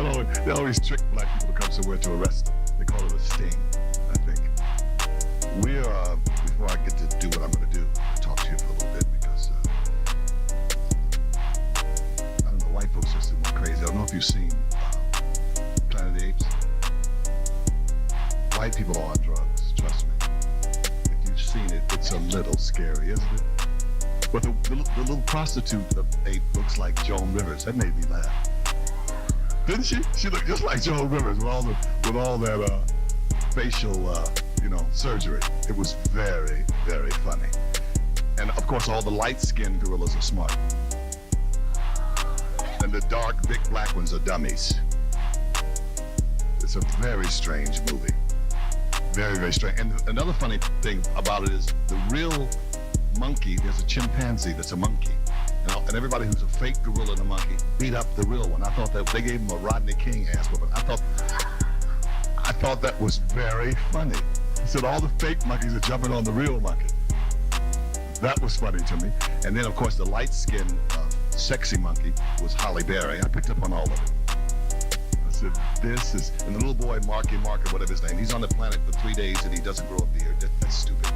They always trick black people to come somewhere to arrest them. They call it a sting, I think. Before I get to do what I'm going to do, I'll talk to you for a little bit because, I don't know, white folks just went crazy. I don't know if you've seen Planet of the Apes. White people are on drugs, trust me. If you've seen it, it's a little scary, isn't it? But the little prostitute ape looks like Joan Rivers. That made me laugh. Didn't she? She looked just like Joan Rivers with all that facial, surgery. It was very, very funny. And of course, all the light-skinned gorillas are smart. And the dark, big black ones are dummies. It's a very strange movie. Very, very strange. And another funny thing about it is the real monkey, there's a chimpanzee that's a monkey. And everybody who's a fake gorilla and a monkey beat up the real one. I thought that they gave him a Rodney King ass whooping. I thought that was very funny. He said all the fake monkeys are jumping on the real monkey. That was funny to me. And then of course the light-skinned sexy monkey was Halle Berry. I picked up on all of it. I said, this is, and the little boy Marky Mark or whatever his name, he's on the planet for 3 days and he doesn't grow a beard. That's stupid.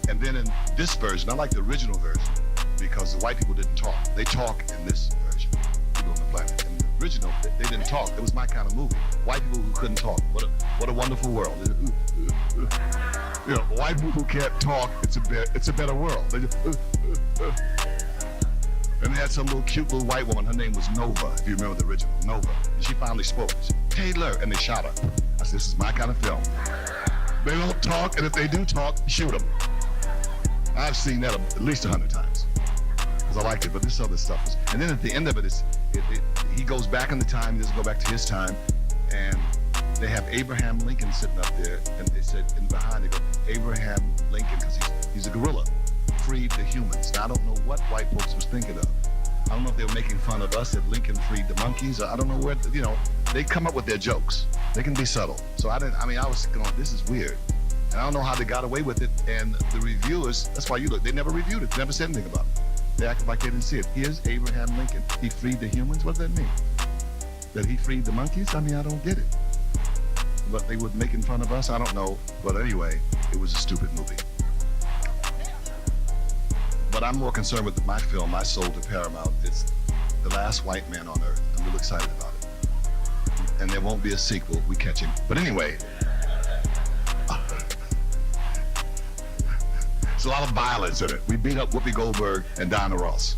And then in this version, I like the original version because the white people didn't talk. They talk in this version, people on the planet. In the original, they didn't talk. It was my kind of movie. White people who couldn't talk. What a wonderful world. White people who can't talk, it's a better world. They just, And they had some cute little white woman. Her name was Nova, if you remember the original, Nova. And she finally spoke. She said, Taylor, and they shot her. I said, this is my kind of film. They don't talk, and if they do talk, shoot them. I've seen that at least 100 times because I liked it, but this other stuff is. And then at the end of it, he goes back in the time. He doesn't go back to his time, and they have Abraham Lincoln sitting up there, and they said, and behind they go, Abraham Lincoln, because he's a gorilla, freed the humans. Now I don't know what white folks was thinking of. I don't know if they were making fun of us that Lincoln freed the monkeys. I don't know where. They come up with their jokes. They can be subtle. So I was going, this is weird. And I don't know how they got away with it, and the reviewers, that's why you look, they never reviewed it, never said anything about it. They acted like they didn't see it. Here's Abraham Lincoln. He freed the humans? What does that mean? That he freed the monkeys? I don't get it. But they were making fun of us? I don't know. But anyway, it was a stupid movie. But I'm more concerned with my film, I sold to Paramount. It's The Last White Man on Earth. I'm really excited about it. And there won't be a sequel. We catch him. But anyway, there's a lot of violence in it. We beat up Whoopi Goldberg and Diana Ross.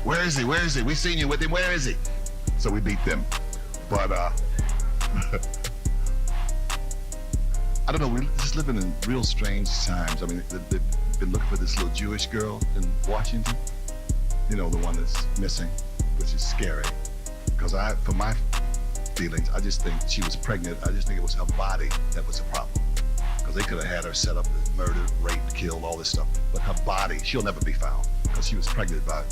Where is he? Where is he? We seen you with him. Where is he? So we beat them. But I don't know. We're just living in real strange times. They've been looking for this little Jewish girl in Washington. The one that's missing, which is scary. Because for my feelings, I just think she was pregnant. I just think it was her body that was a problem. Because they could have had her set up as murdered, raped, killed, all this stuff. But her body, she'll never be found because she was pregnant by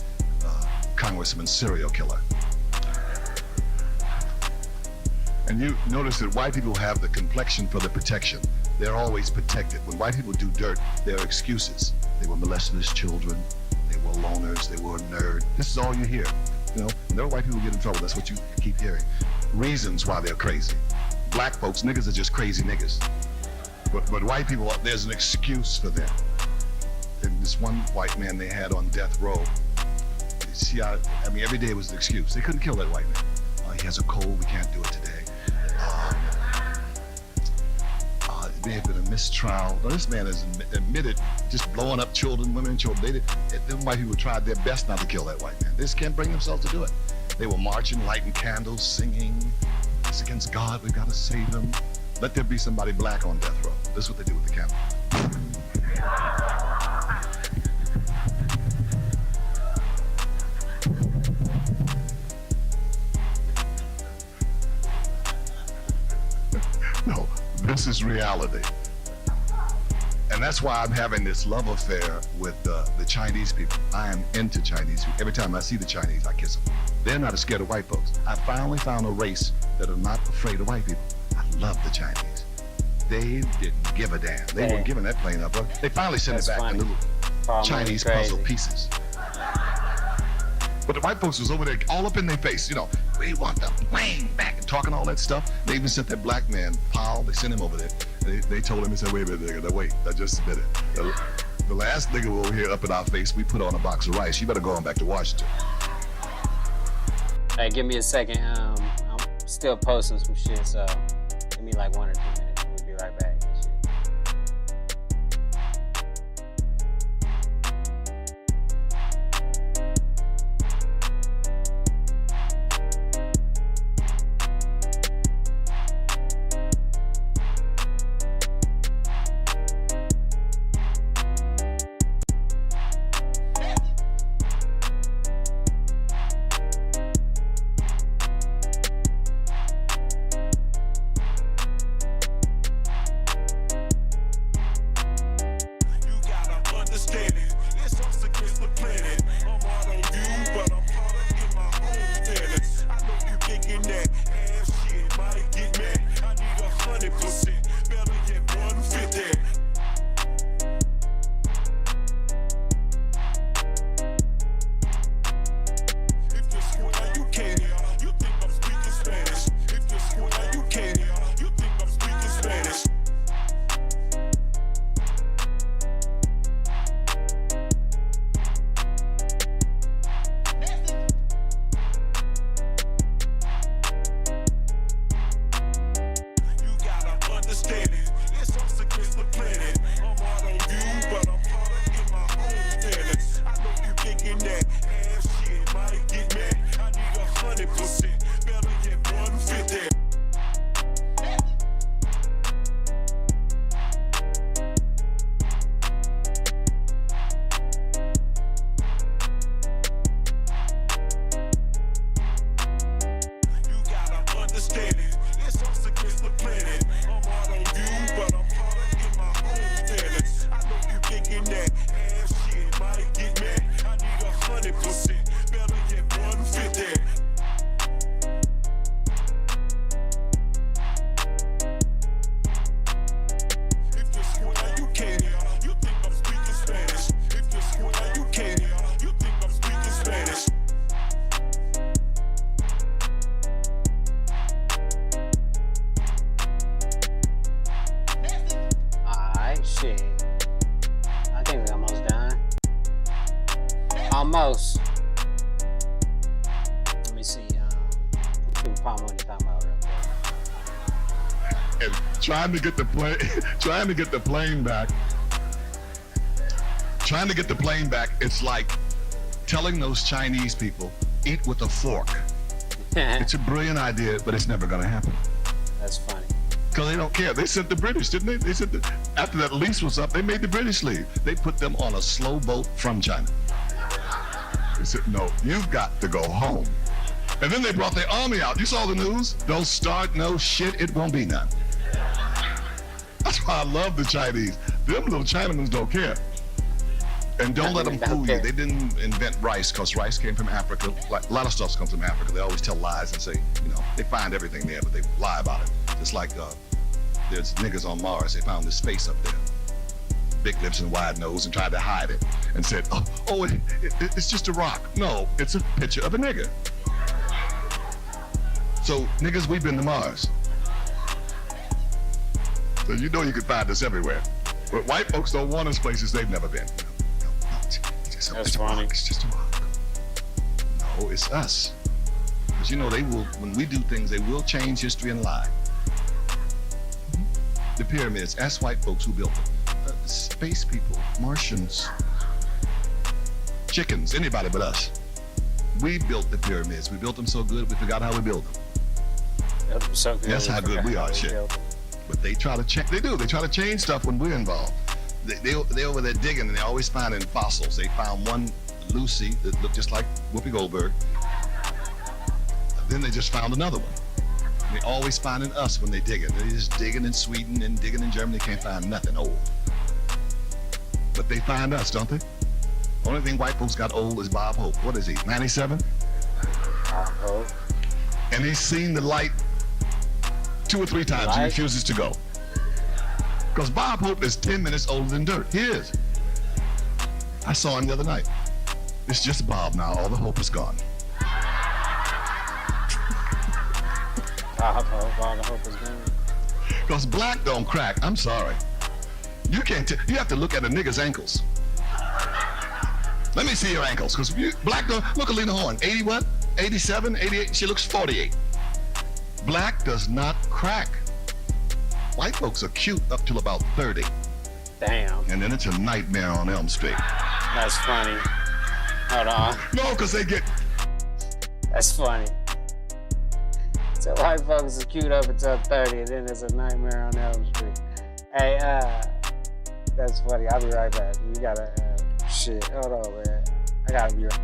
Congressman's serial killer. And you notice that white people have the complexion for the protection. They're always protected. When white people do dirt, there are excuses. They were molested as children. They were loners. They were a nerd. This is all you hear. When there are white people who get in trouble, that's what you keep hearing. Reasons why they're crazy. Black folks, niggas are just crazy niggas. But white people, there's an excuse for them. And this one white man they had on death row, see, every day was an excuse. They couldn't kill that white man. He has a cold, we can't do it today. It may have been a mistrial. Now, this man has admitted just blowing up children, women and children. Them white people tried their best not to kill that white man. They just can't bring themselves to do it. They were marching, lighting candles, singing, it's against God, we've got to save him. Let there be somebody black on death row. This is what they do with the camera. No, this is reality. And that's why I'm having this love affair with the Chinese people. I am into Chinese people. Every time I see the Chinese, I kiss them. They're not as scared of white folks. I finally found a race that are not afraid of white people. I love the Chinese. They didn't give a damn. They weren't giving that plane up. They finally sent it back in little Chinese puzzle pieces. But the white folks was over there all up in their face, you know, we want the plane back and talking all that stuff. They even sent that black man, Powell, they sent him over there. They told him, he said, wait a minute, nigga, wait, I just submitted. The last nigga over here up in our face, we put on a box of rice. You better go on back to Washington. Hey, give me a second. I'm still posting some shit, so give me like 1 or 2 minutes. We'll be right back. Almost. Let me see. Palm what he's talking about real quick. And trying to get the plane back. Trying to get the plane back. It's like telling those Chinese people, eat with a fork. It's a brilliant idea, but it's never going to happen. That's funny. Because they don't care. They sent the British, didn't they? They sent after that lease was up, they made the British leave. They put them on a slow boat from China. They said, no, you've got to go home. And then they brought their army out. You saw the news? Don't start no shit, it won't be none. That's why I love the Chinese. Them little Chinamans don't care. And don't let them fool you. They didn't invent rice because rice came from Africa. Like, a lot of stuff comes from Africa. They always tell lies and say, you know, they find everything there, but they lie about it. Just like there's niggas on Mars. They found this face up there. Big lips and wide nose, and tried to hide it and said, it's just a rock. No, it's a picture of a nigger. So, niggas, we've been to Mars. So you know you can find us everywhere. But white folks don't want us places they've never been. It's a rock. It's just a rock. No, it's us. Because you know they will, when we do things, they will change history and lie. The pyramids, ask white folks who built them. Space people, Martians, chickens, anybody but us. We built the pyramids. We built them so good we forgot how we built them. So good. That's how good we are, shit. But they try to change. They do. They try to change stuff when we're involved. They over there digging, and they're always finding fossils. They found one Lucy that looked just like Whoopi Goldberg. Then they just found another one. They always finding us when they digging. They're just digging in Sweden and digging in Germany. They can't find nothing old. But they find us, don't they? Only thing white folks got old is Bob Hope. What is he, 97? Bob Hope. And he's seen the light 2 or 3 times. He refuses to go. Because Bob Hope is 10 minutes older than dirt. He is. I saw him the other night. It's just Bob now. All the hope is gone. All the hope is gone. Because black don't crack. I'm sorry. You can't. You have to look at a nigga's ankles. Let me see your ankles. Because black don't. Look at Lena Horne. 80 what? 87, 88. She looks 48. Black does not crack. White folks are cute up till about 30. Damn. And then it's a nightmare on Elm Street. That's funny. Hold on. No, because they get. That's funny. So white folks are cute up until 30, and then there's a nightmare on Elm Street. Hey, that's funny. I'll be right back. You gotta, shit. Hold on, man. I gotta be right.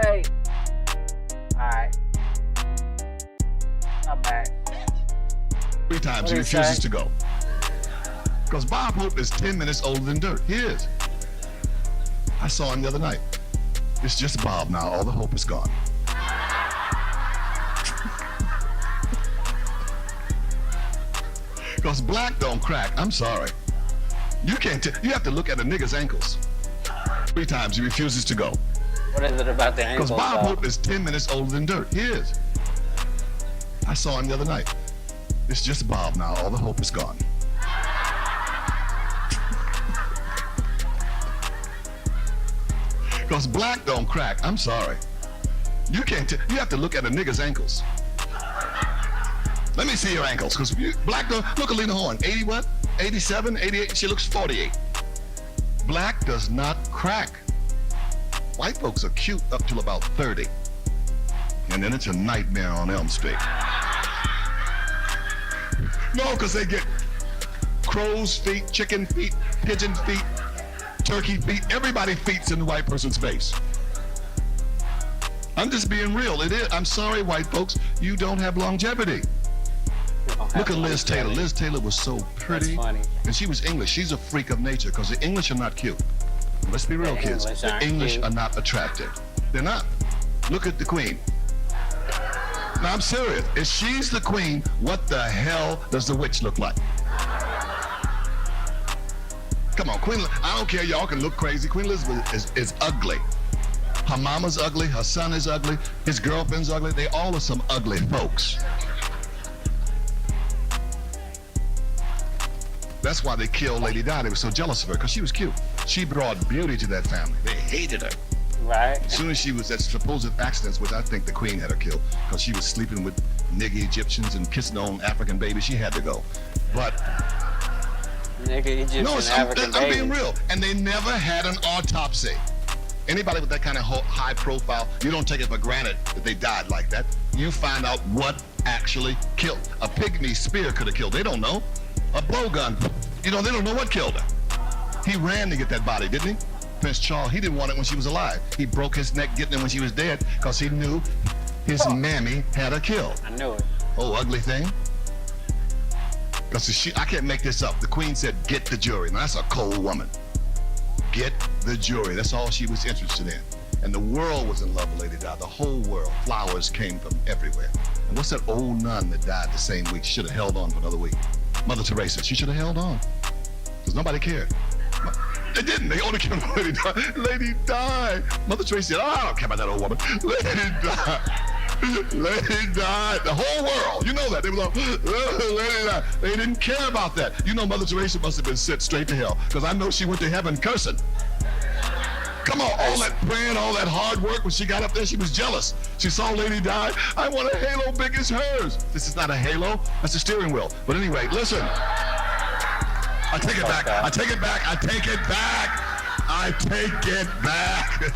Hey. Alright. I'm back. 3 times What he did he refuses say? to go. Because Bob Hope is 10 minutes older than dirt. He is. I saw him the other night. It's just Bob now. All the hope is gone. Because black don't crack. I'm sorry. You can't. You have to look at a nigga's ankles. 3 times he refuses to go. What is it about the ankles? Because Bob though? Hope is 10 minutes older than dirt. He is. I saw him the other night. It's just Bob now. All the hope is gone. Because black don't crack. I'm sorry. You can't. You have to look at a nigga's ankles. Let me see your ankles. Because black don't. Look at Lena Horne. 80 what? 87, 88. She looks 48. Black does not crack. White folks are cute up till about 30. And then it's a nightmare on Elm Street. No, because they get crow's feet, chicken feet, pigeon feet, turkey feet. Everybody feet's in the white person's face. I'm just being real. It is. I'm sorry, white folks. You don't have longevity. Look at Liz Taylor. Liz Taylor was so pretty. That's funny. And she was English. She's a freak of nature because the English are not cute. Let's be real, The kids. English The aren't English cute. are not attractive. They're not. Look at the Queen. Now, I'm serious. If she's the Queen, what the hell does the witch look like? Come on, Queen. I don't care. Y'all can look crazy. Queen Elizabeth is ugly. Her mama's ugly. Her son is ugly. His girlfriend's ugly. They all are some ugly folks. That's why they killed Lady Di. They were so jealous of her because she was cute. She brought beauty to that family. They hated her. Right? As soon as she was at supposed accidents, which I think the Queen had her killed because she was sleeping with nigga Egyptians and kissing on African babies, she had to go. But Nigga, Egyptian, no, African I'm being baby. real. And they never had an autopsy. Anybody with that kind of high profile, you don't take it for granted that they died like that. You find out what actually killed. A pygmy spear could have killed. They don't know. A blowgun, they don't know what killed her. He ran to get that body, didn't he? Prince Charles, he didn't want it when she was alive. He broke his neck getting it when she was dead because he knew his mammy had her killed. I knew it. Oh, ugly thing. Because I can't make this up. The Queen said, get the jury. Now, that's a cold woman. Get the jury. That's all she was interested in. And the world was in love with Lady Di. The whole world. Flowers came from everywhere. And what's that old nun that died the same week? She should have held on for another week. Mother Teresa. She should have held on. Because nobody cared. They didn't. They only cared about Lady Di. Lady Di. Mother Teresa said, oh, I don't care about that old woman. Lady Di. Lady Di. The whole world. You know that. They were like, Lady Di. They didn't care about that. You know Mother Teresa must have been sent straight to hell. Because I know she went to heaven cursing. Come on, all that praying, all that hard work, when she got up there, she was jealous. She saw Lady Di. I want a halo big as hers. This is not a halo. That's a steering wheel. But anyway, listen. I take it back. I take it back. I take it back. I take it back.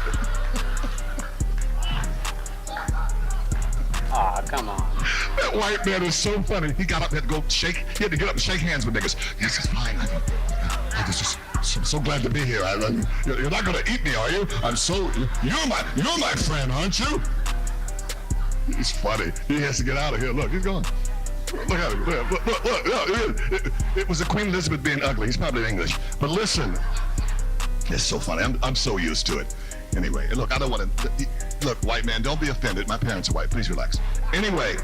Aw, come on. That white man is so funny. He got up, had to go shake. He had to get up and shake hands with niggas. Yes, it's fine. I'm so glad to be here. I love you. You're not gonna eat me, are you? You're my friend, aren't you? He's funny. He has to get out of here. Look, he's gone. Look at him. Look. It was the Queen Elizabeth being ugly. He's probably English. But listen, it's so funny. I'm so used to it. Anyway, look, I don't want to. Look, white man, don't be offended. My parents are white. Please relax. Anyway.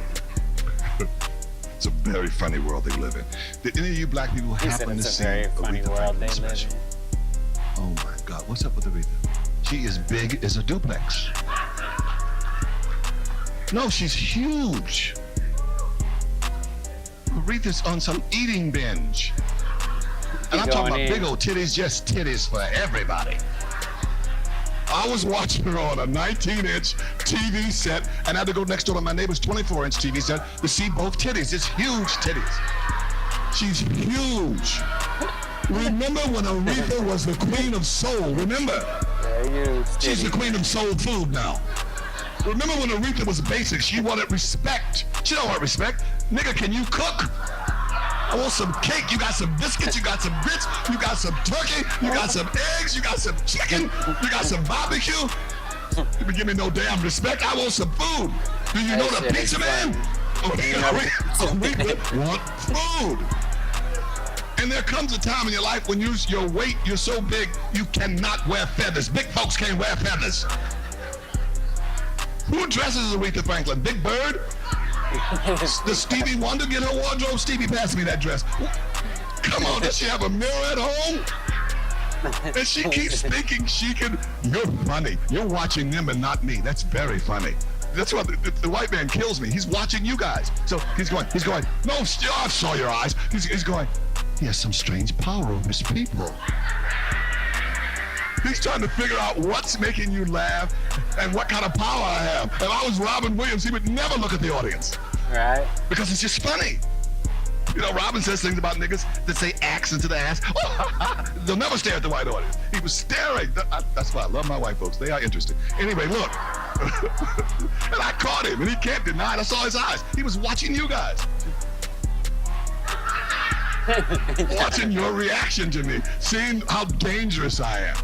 It's a very funny world they live in. Did any of you black people happen to see It's a very funny world they live in. Oh my God, what's up with Aretha? She is big as a duplex. No, she's huge. Aretha's on some eating binge. And I'm talking about big old titties, just titties for everybody. I was watching her on a 19-inch TV set, and I had to go next door to my neighbor's 24-inch TV set to see both titties. It's huge titties. She's huge. Remember when Aretha was the queen of soul? Remember? Huge She's the queen of soul food now. Remember when Aretha was basic? She wanted respect. She don't want respect. Nigga, can you cook? I want some cake. You got some biscuits. You got some grits. You got some turkey. You got some eggs. You got some chicken. You got some barbecue. You give me no damn respect. I want some food. Do you know the pizza man? Aretha want food. And there comes a time in your life when your weight, you're so big, you cannot wear feathers. Big folks can't wear feathers. Who dresses as Aretha Franklin? Big Bird? Does Stevie Wonder get her wardrobe? Stevie, pass me that dress. Come on, does she have a mirror at home? And she keeps thinking she can. You're funny. You're watching them and not me. That's very funny. That's why the white man kills me. He's watching you guys. So he's going, no, I saw your eyes. He's going, he has some strange power over his people. He's trying to figure out what's making you laugh and what kind of power I have. If I was Robin Williams, he would never look at the audience. Right. Because it's just funny. You know, Robin says things about niggas that say axe into the ass. They'll never stare at the white audience. He was staring. That's why I love my white folks. They are interesting. Anyway, look. And I caught him, and he can't deny it. I saw his eyes. He was watching you guys. Watching your reaction to me. Seeing how dangerous I am.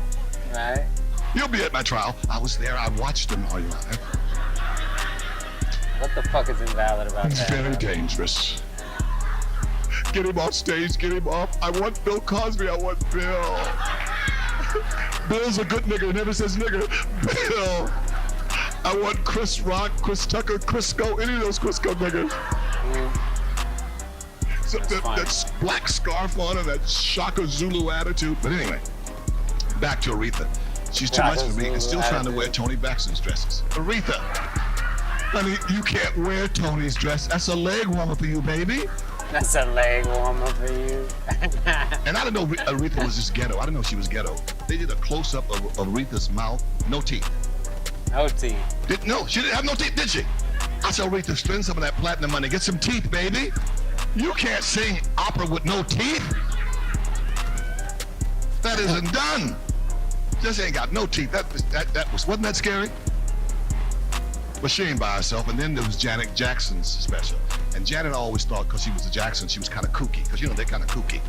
Right. You'll be at my trial. I was there. I watched him. Are you lying? What the fuck is invalid about He's that? very dangerous. Get him off stage. Get him off. I want Bill Cosby. I want Bill. Bill's a good nigga. He never says nigga. Bill. I want Chris Rock, Chris Tucker, Crisco, any of those Crisco niggas. So that black scarf on and that Shaka Zulu attitude. But anyway, back to Aretha. She's too much for me and still trying to wear Tony Braxton's dresses. Aretha, honey, you can't wear Tony's dress. That's a leg warmer for you, baby. That's a leg warmer for you. And I didn't know Aretha was just ghetto. I didn't know she was ghetto. They did a close-up of Aretha's mouth. No teeth. No teeth. No, she didn't have no teeth, did she? I said, Aretha, spend some of that platinum money. Get some teeth, baby. You can't sing opera with no teeth. That isn't done. Just ain't got no teeth. Wasn't that scary? But she ain't by herself. And then there was Janet Jackson's special. And Janet always thought, because she was a Jackson, she was kind of kooky. Because, you know, they're kind of kooky.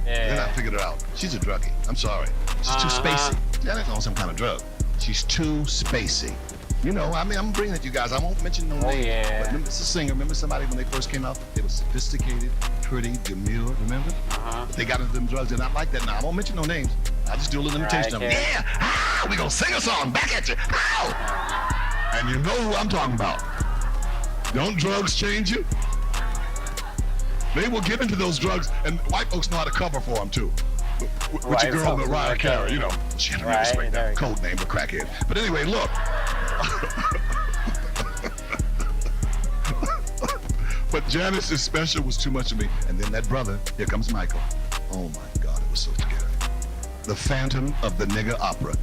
Yeah. Then I figured it out. She's a druggie. I'm sorry. She's too spacey. Janet's on some kind of drug. She's too spacey. You know, I mean, I'm bringing it to you guys. I won't mention no name. Yeah. But remember, it's a singer. Remember somebody when they first came out? They were sophisticated, pretty, demure. Remember? But they got into them drugs. They're not like that now. I won't mention no names. I just do a little imitation of them. Carey. Yeah, ah, we gonna sing a song back at you. Ow! And you know who I'm talking about. Don't drugs change you? They will get into those drugs, and white folks know how to cover for them too. With White your girl folks Mariah know Carey, that. you know, she had a real Right, respect there that you go. code name for crackhead. But anyway, look. But Janice is special was too much of me. And then that brother, here comes Michael. Oh my God, it was so scary. The Phantom of the Nigger Opera.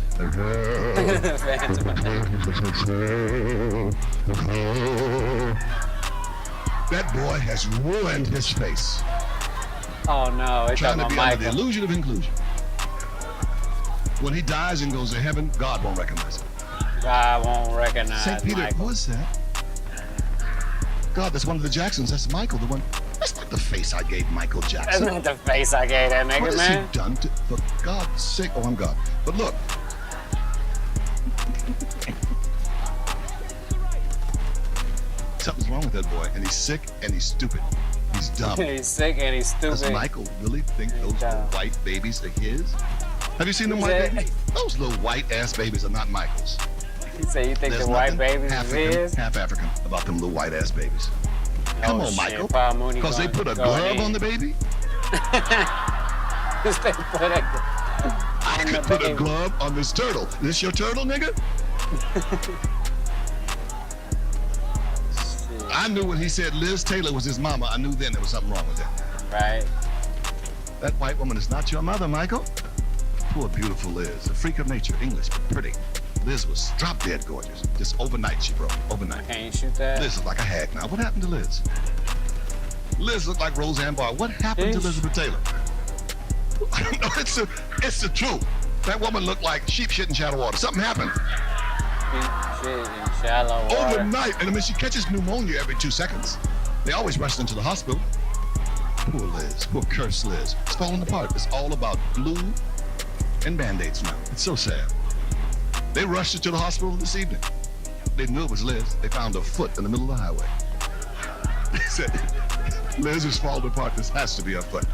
That boy has ruined his face. Oh no, it's Trying talking to about be under the Michael. illusion of inclusion. When he dies and goes to heaven, God won't recognize him. I won't recognize St. Peter, Michael. who is that? God, that's one of the Jacksons. That's Michael, the one. That's not the face I gave Michael That's Jackson. not the face I gave that What nigga, has man. he done to, for God's sake? Oh, I'm God. But look. Something's wrong with that boy, and he's sick and he's stupid. He's dumb. He's sick and he's Does stupid. Michael really think He's those little dumb. white babies are his? Have you seen them He white said- babies? Those little white ass babies are not Michael's. He said, "You think There's the white nothing babies is African, his?" half African about them little white ass babies. Come Oh, on, shit, Michael. Paul Mooney Because they going- put a going glove in. on the baby? They put a- I on the could put a baby. glove on this turtle. This your turtle, nigga? Shit, I knew when he said Liz Taylor was his mama, I knew then there was something wrong with that. right? That white woman is not your mother, Michael. Poor beautiful Liz, a freak of nature, English, but pretty. Liz was drop dead gorgeous. Just overnight she broke, overnight. Can you shoot that? Liz is like a hag now. What happened to Liz? Liz looked like Roseanne Barr. What happened to Ish. Elizabeth Taylor? No, it's the truth. That woman looked like sheep shit in shallow water. Something happened Deep shit in shallow water. overnight. And I mean, she catches pneumonia every 2 seconds. They always rush her into the hospital. Poor Liz, poor cursed Liz. It's falling apart. It's all about glue and Band-Aids now. It's so sad. They rushed her to the hospital this evening. They knew it was Liz. They found her foot in the middle of the highway. They said, Liz is falling apart. This has to be her foot.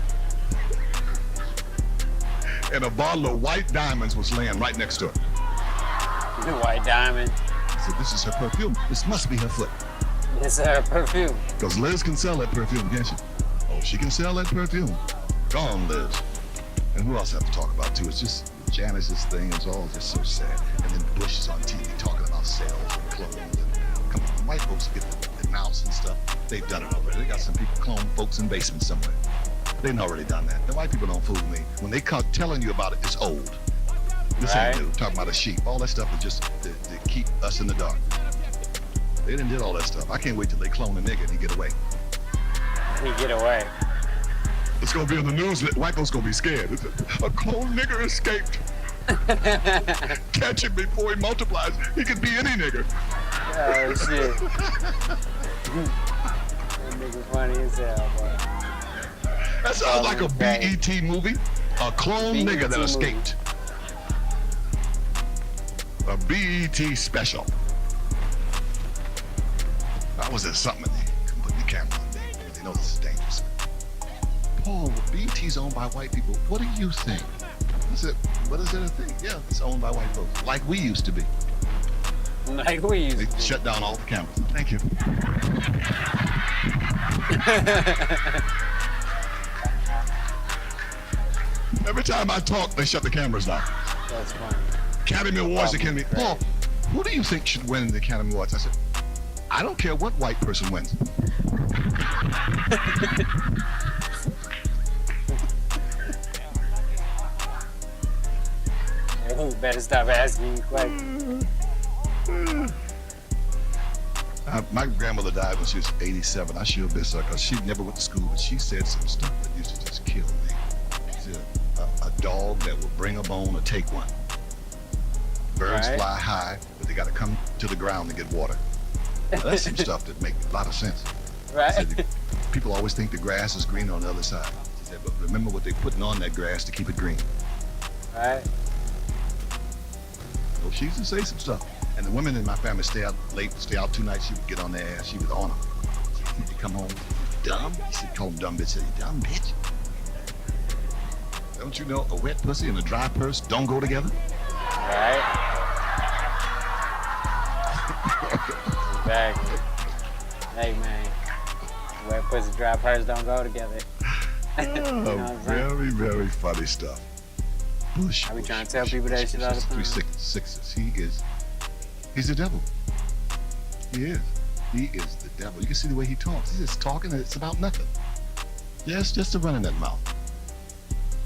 And a bottle of white diamonds was laying right next to her. The white diamond. I said, this is her perfume. This must be her foot. It's her perfume. Because Liz can sell that perfume, can't she? Oh, she can sell that perfume. Gone, Liz. And who else I have to talk about, too? It's just Janice's thing is all just so sad. And then Bush is on TV talking about sales and clones. And come on, white folks get the mouse and stuff. They've done it already. They got some people clone folks in basements somewhere. They've already done that. The white people don't fool me. When they come telling you about it, it's old. This ain't Right. new. Talking about a sheep. All that stuff is just to keep us in the dark. They didn't did all that stuff. I can't wait till they clone a nigga and he get away. He get away. It's gonna be in the news that white folks gonna be scared. A clone nigger escaped. Catch him before he multiplies. He could be any nigger. Oh shit. That nigga funny as hell, boy. That sounds like a Okay. BET movie. A clone BET nigger that movie. escaped. A BET special. I was at something and they couldn't put the camera on me. They know this is dangerous. Paul, BET's owned by white people. What do you think? I said, what is it a thing? Yeah, it's owned by white folks. Like we used to be. Like we used They to. shut down all the cameras. Thank you. Every time I talk, they shut the cameras down. That's funny. Academy Awards, Academy. Right. Paul, who do you think should win the Academy Awards? I said, I don't care what white person wins. Hey, you better stop asking questions. My grandmother died when she was 87. I sure miss her because she never went to school, but she said some stuff that used to just kill me. She said, a dog that will bring a bone or take one. Birds Right. fly high, but they got to come to the ground to get water. Now, that's some stuff that make a lot of sense. She Right? said, people always think the grass is green on the other side. She said, but remember what they're putting on that grass to keep it green. Right? So she used to say some stuff. And the women in my family stay out late, stay out 2 nights. She would get on their ass. She was on them. She'd come home, dumb. She said, call them dumb bitch. Said, you dumb bitch. Don't you know a wet pussy and a dry purse don't go together? Right? Exactly. Hey, man. Wet pussy, dry purse don't go together. You know what I'm saying? Very, very funny stuff. Bush. I be trying to tell people that shit all the time. 366. He's the devil. He is. He is the devil. You can see the way he talks. He's just talking and it's about nothing. Yes, just to run in that mouth.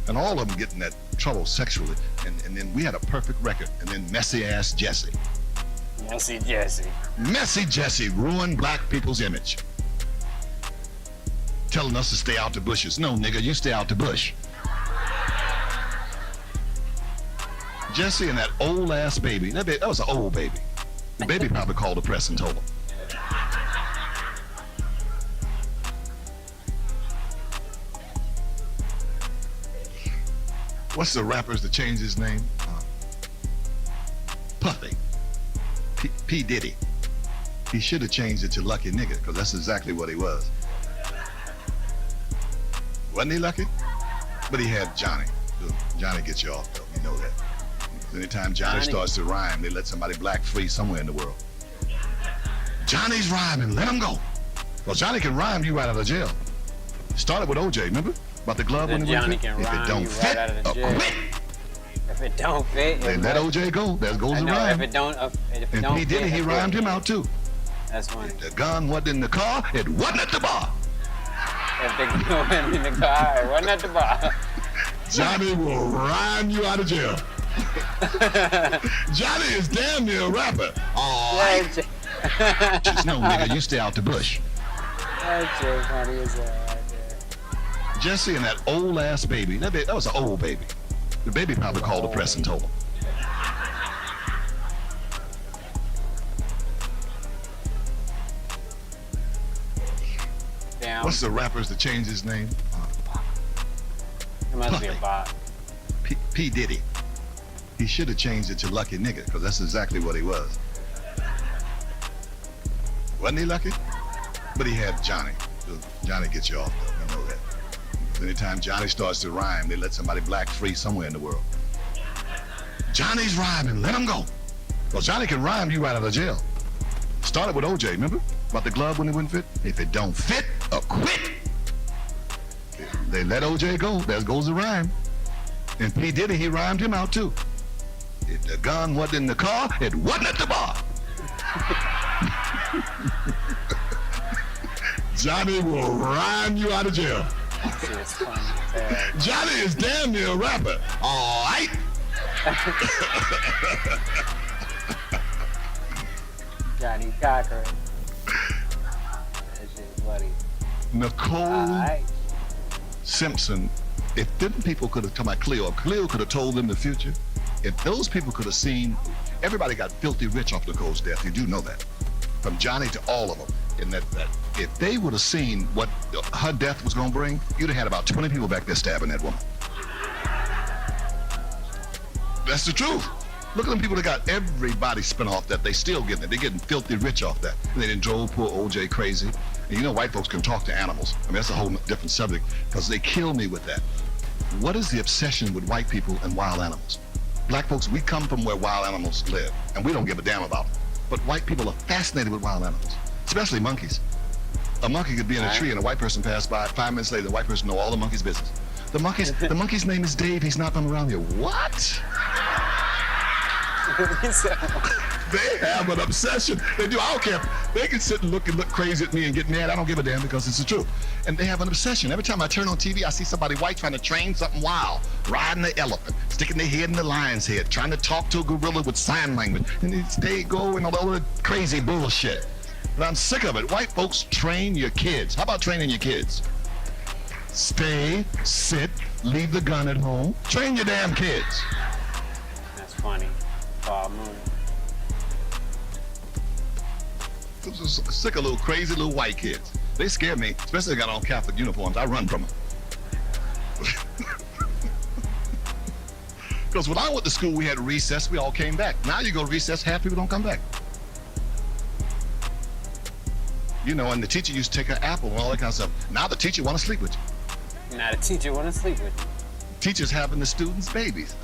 And all of them get in that trouble sexually. And then we had a perfect record. And then messy ass Jesse. Messy Jesse. Messy Jesse ruined black people's image. Telling us to stay out the bushes. No, nigga, you stay out the bush. Jesse and that old ass baby. That was an old baby. The baby probably called the press and told him. What's the rappers that changed his name? Puffy. P. Diddy. He should have changed it to Lucky Nigga, because that's exactly what he was. Wasn't he lucky? But he had Johnny. Johnny gets you off, though. You know that. Anytime Johnny starts to rhyme, they let somebody black free somewhere in the world. Johnny's rhyming, let him go. Well, Johnny can rhyme you right out of jail. Started with OJ, remember? About the glove when it Johnny went can If rhyme it don't you fit, right out of jail. quit. If it don't fit, They let OJ go. There goes I the know, rhyme. if it don't And P. Diddy, he rhymed him out too. That's funny. The gun wasn't in the car, it wasn't at the bar. If they go in the car, it wasn't at the bar. Johnny will rhyme you out of jail. Johnny is damn near a rapper. All right. Just no, nigga, you stay out the bush. That shit funny as hell right there. Jesse and that old ass baby. That was an old baby. The baby probably called the press and told him. Damn. What's the rappers that changed his name? It must be a Puffy. bot. P. Diddy. He should have changed it to Lucky Nigga, because that's exactly what he was. Wasn't he lucky? But he had Johnny. Johnny gets you off, though. You know that. Anytime Johnny starts to rhyme, they let somebody black free somewhere in the world. Johnny's rhyming, let him go. Well, Johnny can rhyme you right out of jail. Started with OJ, remember? About the glove when it wouldn't fit? If it don't fit, quit. They let OJ go. There goes the rhyme. And P. Diddy, he rhymed him out too. If the gun wasn't in the car, it wasn't at the bar. Johnny will rhyme you out of jail. It's funny. Johnny is damn near a rapper. All right. Johnny Cochran. That shit's funny. Nicole Alright. Simpson, if them people could have come out Cleo could have told them the future. If those people could have seen, everybody got filthy rich off Nicole's death. You do know that. From Johnny to all of them. And that if they would have seen what her death was going to bring, you'd have had about 20 people back there stabbing that woman. That's the truth. Look at them people that got everybody spent off that. They still getting it. They're getting filthy rich off that. And they done drove poor OJ crazy. And you know white folks can talk to animals. I mean, that's a whole different subject because they kill me with that. What is the obsession with white people and wild animals? Black folks, we come from where wild animals live, and we don't give a damn about them. But white people are fascinated with wild animals, especially monkeys. A monkey could be in a tree and a white person passed by. 5 minutes later, the white person know all the monkey's business. The monkey's name is Dave. He's not from around here. What? They have an obsession. They do. I don't care. They can sit and look crazy at me and get mad. I don't give a damn because it's the truth. And they have an obsession. Every time I turn on TV, I see somebody white trying to train something wild, riding the elephant, sticking their head in the lion's head, trying to talk to a gorilla with sign language. And they go and all the crazy bullshit. But I'm sick of it. White folks, train your kids. How about training your kids? Stay, sit, leave the gun at home. Train your damn kids. That's funny. Paul Mooney. I'm just sick of little crazy little white kids. They scare me, especially if they got on Catholic uniforms. I run from them. Because when I went to school, we had recess. We all came back. Now you go to recess, half people don't come back. You know, and the teacher used to take her apple and all that kind of stuff. Now the teacher want to sleep with you. Now the teacher want to sleep with you. Teachers having the students' babies.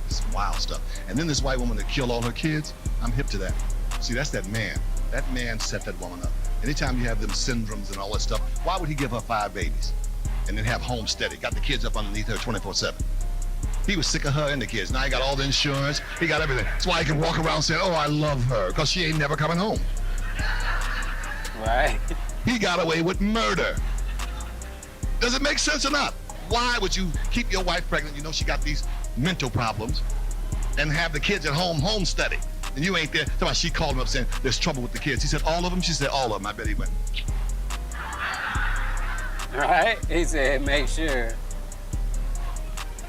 It's wild stuff. And then this white woman that killed all her kids, I'm hip to that. See, that's that man. That man set that woman up. Anytime you have them syndromes and all that stuff, why would he give her 5 babies and then have home steady? Got the kids up underneath her 24/7. He was sick of her and the kids. Now he got all the insurance. He got everything. That's why he can walk around saying, oh, I love her, because she ain't never coming home. Right. He got away with murder. Does it make sense or not? Why would you keep your wife pregnant? You know she got these mental problems, and have the kids at home study. And you ain't there. So she called him up saying, there's trouble with the kids. He said, all of them? She said, all of them. I bet he went. Right? He said, make sure.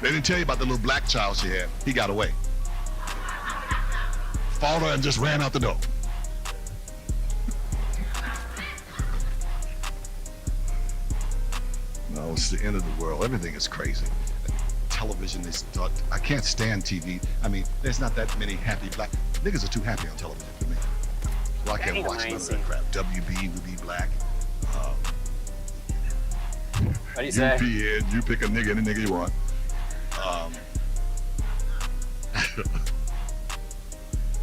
They didn't tell you about the little black child she had. He got away. Fought her and just ran out the door. No, it's the end of the world. Everything is crazy. Television is, I can't stand TV. I mean, there's not that many happy black, niggas are too happy on television for me. So I can't watch none of that crap. WB would be black. What do you say? UPN, you pick a nigga, any nigga you want.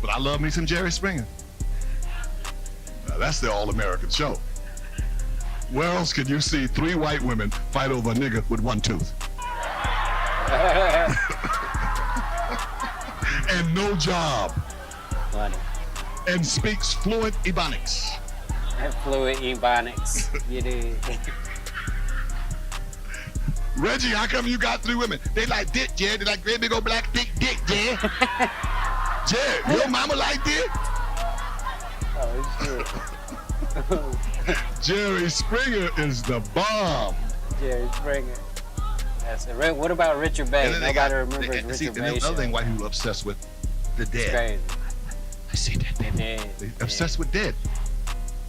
But I love me some Jerry Springer. Now, that's the all-American show. Where else could you see 3 white women fight over a nigga with 1 tooth? And no job. Funny. And speaks fluent Ebonics. Fluent Ebonics. You did. Reggie, how come you got 3 women? They like dick, Jed. They like great big old black dick, Jed. Jed, your mama like dick? Oh, shit. Jerry Springer is the bomb. Jerry Springer. That's it. What about Richard Bay? Nobody remembers Richard Bay. Another thing white people are obsessed with, the dead. I see dead people. They're obsessed with dead.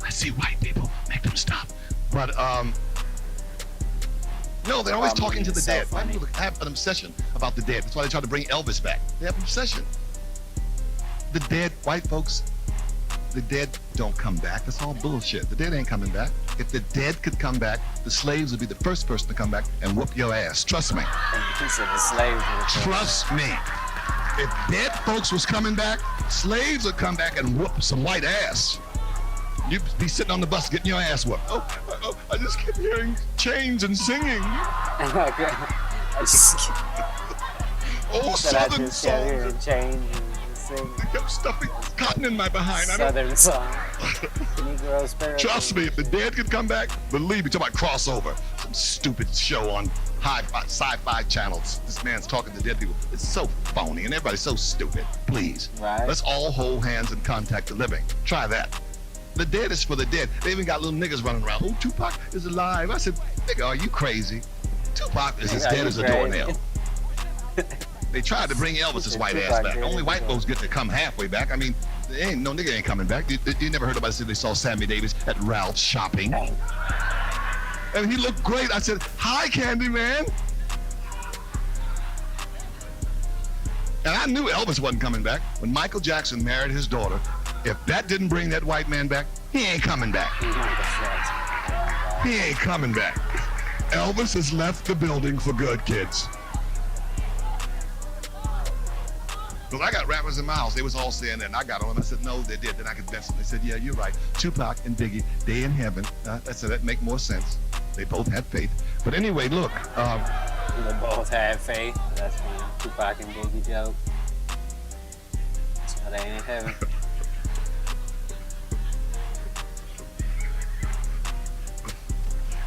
I see white people. Make them stop. But, no, they're always talking to the dead. White people have an obsession about the dead. That's why they try to bring Elvis back. They have an obsession. The dead, white folks, the dead don't come back. That's all bullshit. The dead ain't coming back. If the dead could come back, the slaves would be the first person to come back and whoop your ass. Trust me. He said the slaves would Trust me. If dead folks was coming back, slaves would come back and whoop some white ass. You'd be sitting on the bus getting your ass whooped. Oh, I just kept hearing chains and singing. Southern songs. Change and sing. I kept stuffing cotton in my behind. Southern song. Negro spirit. Trust me, if the dead could come back, believe me, talk about crossover. Some stupid show on sci-fi channels. This man's talking to dead people. It's so phony and everybody's so stupid. Please. Right. Let's all hold hands and contact the living. Try that. The dead is for the dead. They even got little niggas running around. Oh, Tupac is alive. I said, nigga, are you crazy? Tupac is as dead as a doornail. They tried to bring Elvis's white ass back. Only white folks get to come halfway back. I mean, no nigga ain't coming back. You never heard about say they saw Sammy Davis at Ralph's shopping. And he looked great. I said, hi, Candyman. And I knew Elvis wasn't coming back. When Michael Jackson married his daughter, if that didn't bring that white man back, he ain't coming back. He ain't coming back. Elvis has left the building for good, kids. Because I got rappers in my house. They was all saying that, and I got on them. I said, no, they did. Then I convinced them. They said, yeah, you're right. Tupac and Biggie, they in heaven. I said, that make more sense. They both had faith. But anyway, look. They both had faith. That's funny. Tupac and Biggie joke. So they ain't in heaven.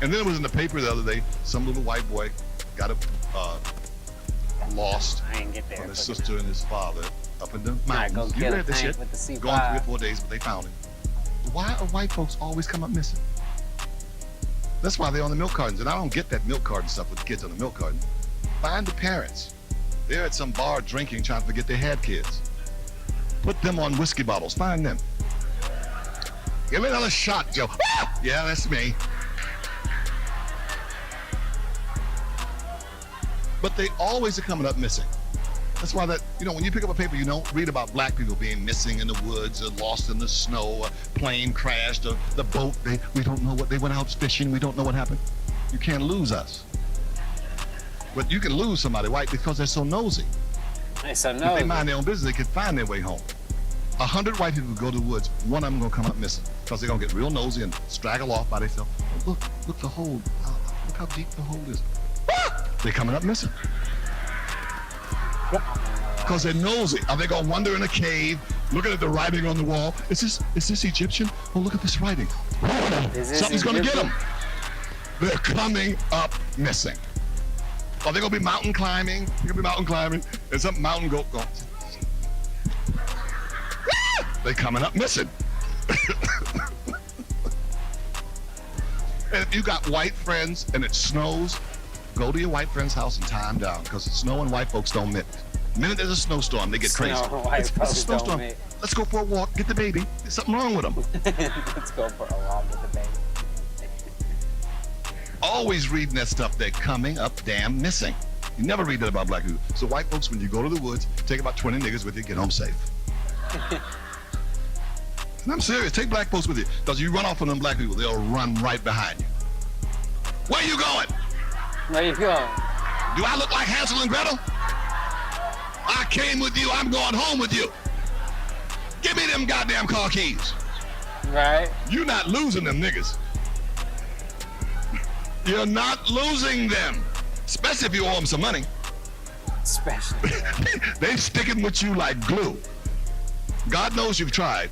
And then it was in the paper the other day, some little white boy got lost I didn't get there. from his sister and his father up in the mountains. You read this shit. With the C5. Gone 3 or 4 days, but they found him. Why are white folks always come up missing? That's why they're on the milk cartons. And I don't get that milk carton stuff with the kids on the milk carton. Find the parents. They're at some bar drinking, trying to forget they had kids. Put them on whiskey bottles. Find them. Give me another shot, Joe. Yeah, that's me. But they always are coming up missing. That's why that, when you pick up a paper, you don't read about black people being missing in the woods or lost in the snow, a plane crashed, or the boat, we don't know what, they went out fishing, we don't know what happened. You can't lose us. But you can lose somebody white because they're so nosy. It's a If no. they mind their own business, they can find their way home. 100 white people go to the woods, one of them gonna come up missing because they're gonna get real nosy and straggle off by themselves. Oh, look the hole. Look how deep the hole is. They're coming up missing because they're nosy. Are they gonna wander in a cave, looking at the writing on the wall? Is this Egyptian? Oh, look at this writing. Something's gonna get them. They're coming up missing. Are they gonna be mountain climbing? They're gonna be mountain climbing, and some mountain goat going. They coming up missing. And if you got white friends and it snows, go to your white friend's house and tie them down because snow and white folks don't mix. The minute there's a snowstorm, they get crazy. Snow and white It's a folks don't snowstorm. mix. Let's go for a walk. Get the baby. There's something wrong with them. Let's go for a walk with the baby. Always reading that stuff. They're coming up damn missing. You never read that about black people. So white folks, when you go to the woods, take about 20 niggas with you, get home safe. And I'm serious. Take black folks with you. Because you run off on them black people, they'll run right behind you. Where you going? Where you going? Do I look like Hansel and Gretel? I came with you. I'm going home with you. Give me them goddamn car keys. Right? You're not losing them niggas. You're not losing them. Especially if you owe them some money. Especially. They sticking with you like glue. God knows you've tried.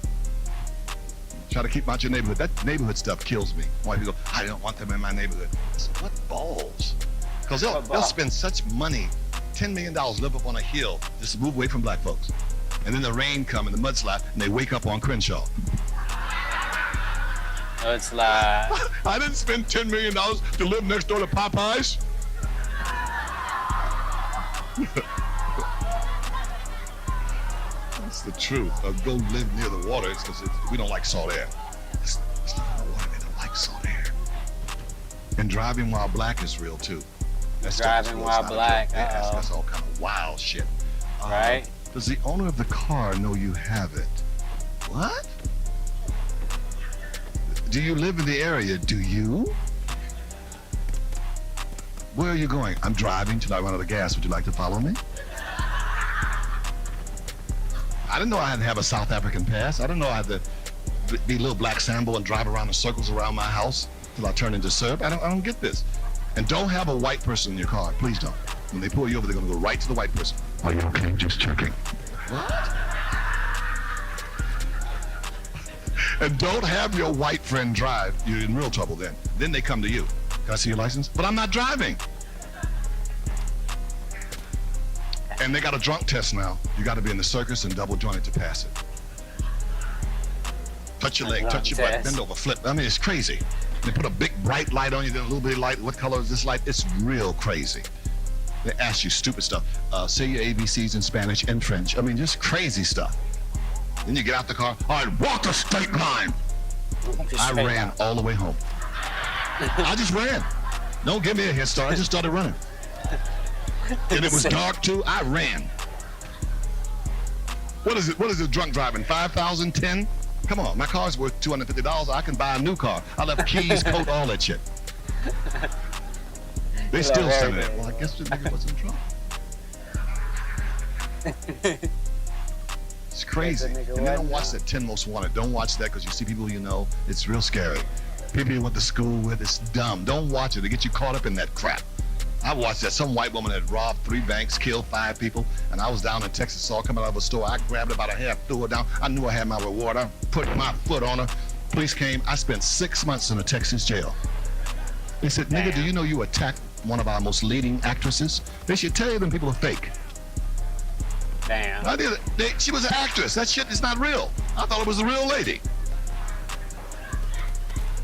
Try to keep them out your neighborhood. That neighborhood stuff kills me. White people go, I don't want them in my neighborhood. I said, what balls? Because they'll spend such money, $10 million, live up on a hill just to move away from black folks. And then the rain come and the mudslide, and they wake up on Crenshaw. Oh, it's like I didn't spend $10 million to live next door to Popeyes. That's the truth. Go live near the water because we don't like salt air. It's not the water, they don't like salt air. And driving while black is real too. That's driving while black. That's all kind of wild shit. Right? Does the owner of the car know you have it? What? Do you live in the area? Do you? Where are you going? I'm driving till I run out of gas. Would you like to follow me? I didn't know I had to have a South African pass. I didn't know I had to be a little black Sambo and drive around in circles around my house till I turn into syrup. I don't get this. And don't have a white person in your car. Please don't. When they pull you over, they're going to go right to the white person. Are you okay? Just checking. What? And don't have your white friend drive. You're in real trouble then. Then they come to you. Can I see your license? But I'm not driving. And they got a drunk test now. You got to be in the circus and double jointed to pass it. Touch your leg, touch your butt, bend over, flip. I mean, it's crazy. They put a big bright light on you, then a little bit of light. What color is this light? It's real crazy. They ask you stupid stuff. Say your ABCs in Spanish and French. I mean, just crazy stuff. Then you get out the car. All right, walk a straight line. I ran all the way home. I just ran. Don't give me a head start. I just started running. And it was dark too. I ran. What is it? What is it? Drunk driving? 5,000, 10? Come on, my car's worth $250. I can buy a new car. I left keys, coat, all that shit. They still standing there. Well, I guess the nigga wasn't drunk. It's crazy. And then don't watch that 10 Most Wanted. Don't watch that because you see people you know. It's real scary. People you went to school with, it's dumb. Don't watch it. They get you caught up in that crap. I watched that. Some white woman had robbed 3 banks, killed 5 people, and I was down in Texas, saw her coming out of a store. I grabbed her by the hair, threw her down. I knew I had my reward. I put my foot on her. Police came. I spent 6 months in a Texas jail. They said, nigga, do you know you attacked one of our most leading actresses? They should tell you them people are fake. Damn. I did it. She was an actress. That shit is not real. I thought it was a real lady.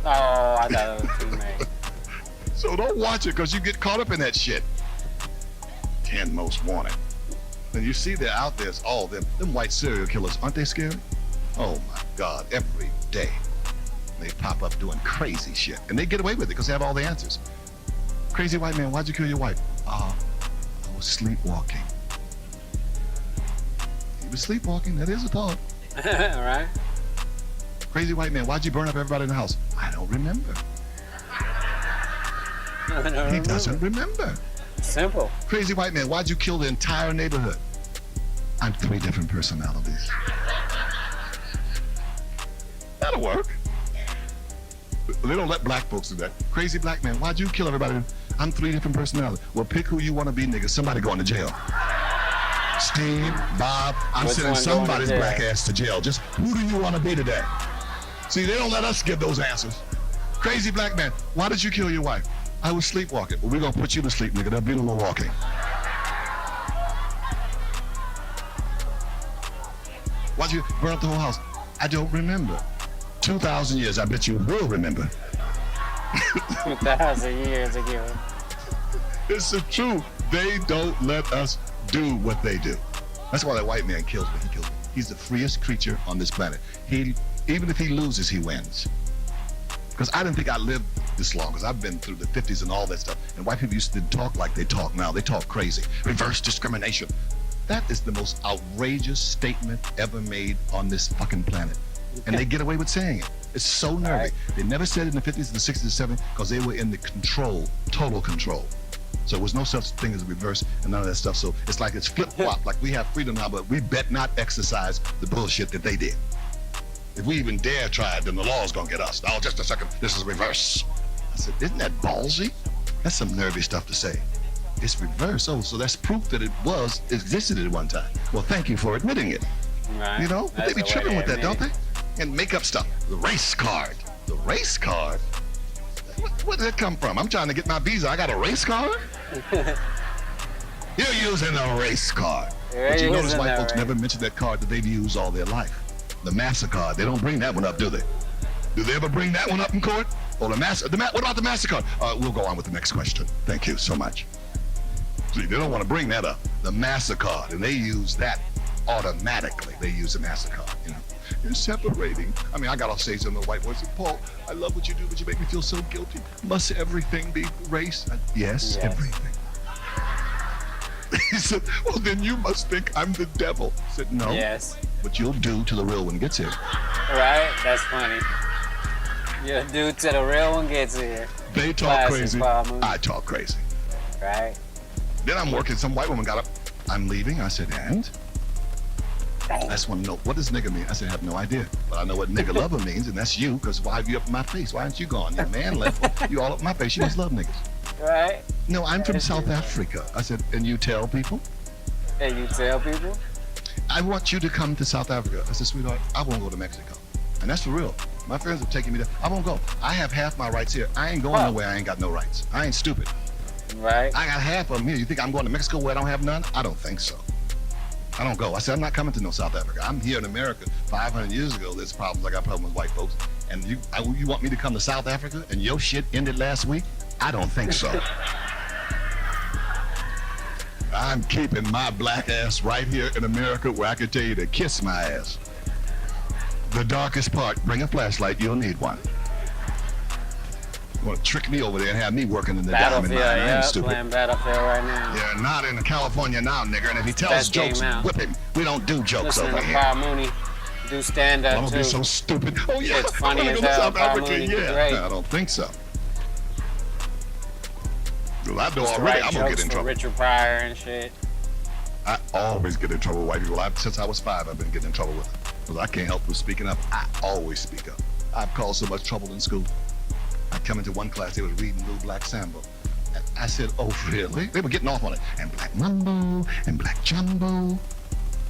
Oh, I thought it was teammate. So don't watch it because you get caught up in that shit. 10 Most Wanted. And you see they're out there, it's all them white serial killers. Aren't they scary? Oh my God, every day they pop up doing crazy shit. And they get away with it because they have all the answers. Crazy white man, why'd you kill your wife? I was sleepwalking. He was sleepwalking, that is a thought. Right? Crazy white man, why'd you burn up everybody in the house? I don't remember. He doesn't remember. Simple. Crazy white man, why'd you kill the entire neighborhood? I'm 3 different personalities. That'll work. They don't let black folks do that. Crazy black man, why'd you kill everybody? I'm 3 different personalities. Well, pick who you want to be, nigga. Somebody going to jail. Steve, Bob, I'm Which sending one going to somebody's jail? black ass to jail. Just who do you want to be today? See, they don't let us give those answers. Crazy black man, why did you kill your wife? I was sleepwalking. Well, we're going to put you to sleep, nigga. That'll be a little walking. Why'd you burn up the whole house? I don't remember. 2,000 years, I bet you will remember. 2,000 years ago. It's the truth. They don't let us do what they do. That's why that white man kills me. He kills me. He's the freest creature on this planet. Even if he loses, he wins. Because I didn't think I lived this long, because I've been through the 50s and all that stuff. And white people used to talk like they talk now. They talk crazy. Reverse discrimination. That is the most outrageous statement ever made on this fucking planet. And they get away with saying it. It's so nervy. Right. They never said it in the 50s, the 60s, the 70s, because they were in the control, total control. So there was no such thing as a reverse and none of that stuff. So it's like it's flip-flop. Like we have freedom now, but we bet not exercise the bullshit that they did. If we even dare try it, then the law's gonna get us. Oh, just a second, this is reverse. I said, isn't that ballsy? That's some nervy stuff to say. It's reverse. Oh, so that's proof that it existed at one time. Well, thank you for admitting it. Right. You know, but That's they be the way tripping they with that, admit don't it. they? And make up stuff. The race card. The race card? Where did that come from? I'm trying to get my visa. I got a race card? You're using a race card. But you notice white folks never mention that card that they've used all their life. The MasterCard. They don't bring that one up, do they? Do they ever bring that one up in court? Or what about the MasterCard? We'll go on with the next question. Thank you so much. See, they don't want to bring that up. The MasterCard. And they use that automatically. They use the MasterCard, you know. You're separating. I mean, I got off stage in the white voice. Paul, I love what you do, but you make me feel so guilty. Must everything be race? Yes, everything. He said, well, then you must think I'm the devil. I said, no. Yes. What you'll do till the real one gets here. Right? That's funny. You'll do till the real one gets here. They talk Classic crazy. Paul Mooney. I talk crazy. Right? Then I'm working. Some white woman got up. I'm leaving. I said, and? I just want to know, what does nigga mean? I said, I have no idea. But I know what nigga lover means, and that's you, because why are you up in my face? Why aren't you gone? Your man left. You all up in my face. You must love niggas. Right? No, I'm from That's South true. Africa. I said, and you tell people? And you tell people? I want you to come to South Africa. I said, sweetheart, I won't go to Mexico. And that's for real. My friends are taking me there. I won't go. I have half my rights here. I ain't going nowhere I ain't got no rights. I ain't stupid. Right? I got half of them here. You think I'm going to Mexico where I don't have none? I don't think so. I don't go. I said, I'm not coming to no South Africa. I'm here in America. 500 years ago, there's problems. I got problems with white folks. And you want me to come to South Africa and your shit ended last week? I don't think so. I'm keeping my black ass right here in America where I can tell you to kiss my ass. The darkest part, bring a flashlight, you'll need one. You want to trick me over there and have me working in the diamond Battlefield, mine? I ain't yeah, stupid. playing Battlefield right now. You're not in California now, nigga, and if he tells Best jokes, game out. whip him. We don't do jokes Listening over to here. Paul Mooney do stand I'm up gonna too. be so stupid. Oh yeah, It's funny I'm as gonna go to hell. South Paul Africa. Mooney, Yeah, great. I don't think so. Well, I know Just already. write I'm gonna get jokes in for trouble. Richard Pryor and shit. I always get in trouble with white people. Since I was 5, I've been getting in trouble with them. Because I can't help but speaking up. I always speak up. I've caused so much trouble in school. I come into one class, they was reading Little Black Sambo. And I said, oh, really? They were getting off on it. And Black Mambo and Black Jumbo.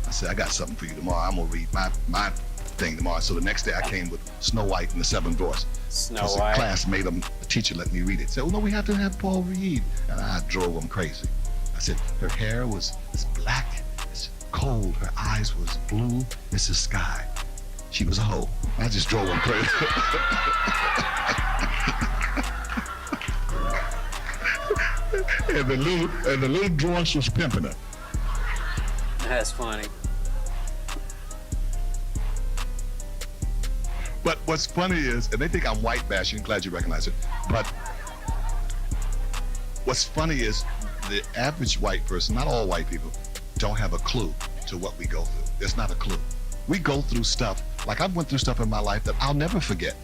I said, I got something for you tomorrow. I'm going to read my thing tomorrow. So the next day I came with Snow White and the Seven Dwarfs. Snow Because the White. class made them, the teacher let me read it. Said, oh, no, we have to have Paul read. And I drove them crazy. I said, her hair was black, it's cold. Her eyes was blue, it's the sky. She was a hoe. I just drove them crazy. and the little dwarfs was pimping her. That's funny. But what's funny is, and they think I'm white bashing, glad you recognize it, but what's funny is the average white person, not all white people, don't have a clue to what we go through. There's not a clue. We go through stuff, like I went through stuff in my life that I'll never forget.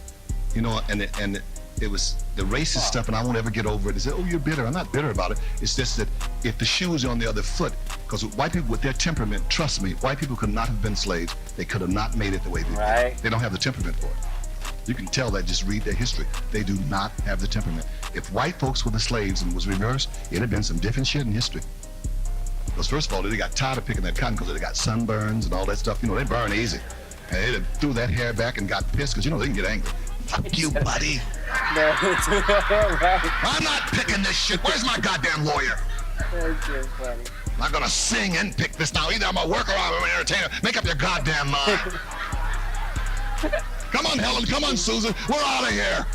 You know, and It was the racist stuff, and I won't ever get over it. They said, "Oh, you're bitter." I'm not bitter about it. It's just that if the shoe was on the other foot, because white people with their temperament, trust me, white people could not have been slaves. They could have not made it the way they Right. did. They don't have the temperament for it. You can tell that, just read their history. They do not have the temperament. If white folks were the slaves and it was reversed, it'd have been some different shit in history. Because first of all, they got tired of picking that cotton because they got sunburns and all that stuff. You know, they burn easy. And they threw that hair back and got pissed because, you know, they can get angry. Fuck you, buddy. Right. I'm not picking this shit. Where's my goddamn lawyer? That's just funny. I'm not gonna sing and pick this now. Either I'm a worker or I'm an entertainer. Make up your goddamn mind. Come on, Helen. Come on, Susan. We're out of here.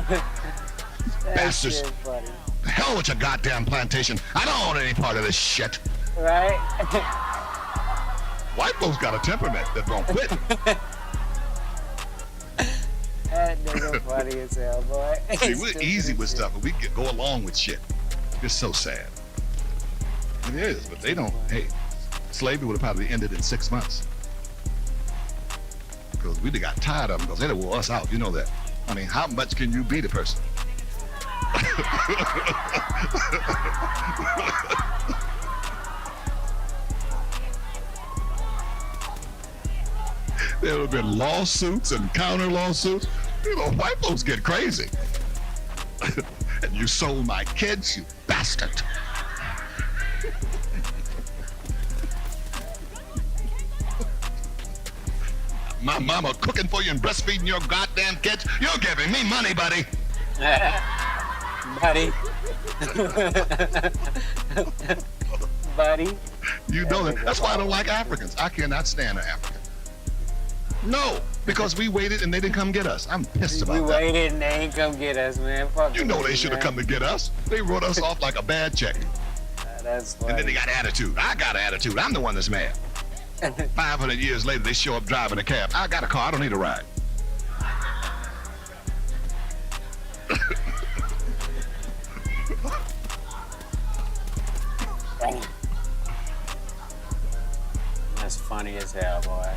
That's Bastards. just funny. The hell with your goddamn plantation. I don't want any part of this shit. Right? White folks got a temperament that won't quit. That nigga funny as hell, boy. See, It's we're stupid easy as with shit. stuff, but we go along with shit. It's so sad. It is, but they don't. Hey, slavery would have probably ended in 6 months. Because we got tired of them because they wore us out. You know that. I mean, how much can you beat a person? There would have been lawsuits and counter lawsuits. You know, white folks get crazy. And you sold my kids, you bastard. My mama cooking for you and breastfeeding your goddamn kids. You're giving me money, buddy. Buddy. Buddy. You know that. That's why I don't like Africans. I cannot stand an African. No, because we waited and they didn't come get us. I'm pissed We about that. waited and they ain't come get us, man. Fuck You know them, they should have man. come to get us. They wrote us off like a bad check. That's funny. And then they got attitude. I got attitude. I'm the one that's mad. 500 years later, they show up driving a cab. I got a car. I don't need a ride. That's funny as hell, boy.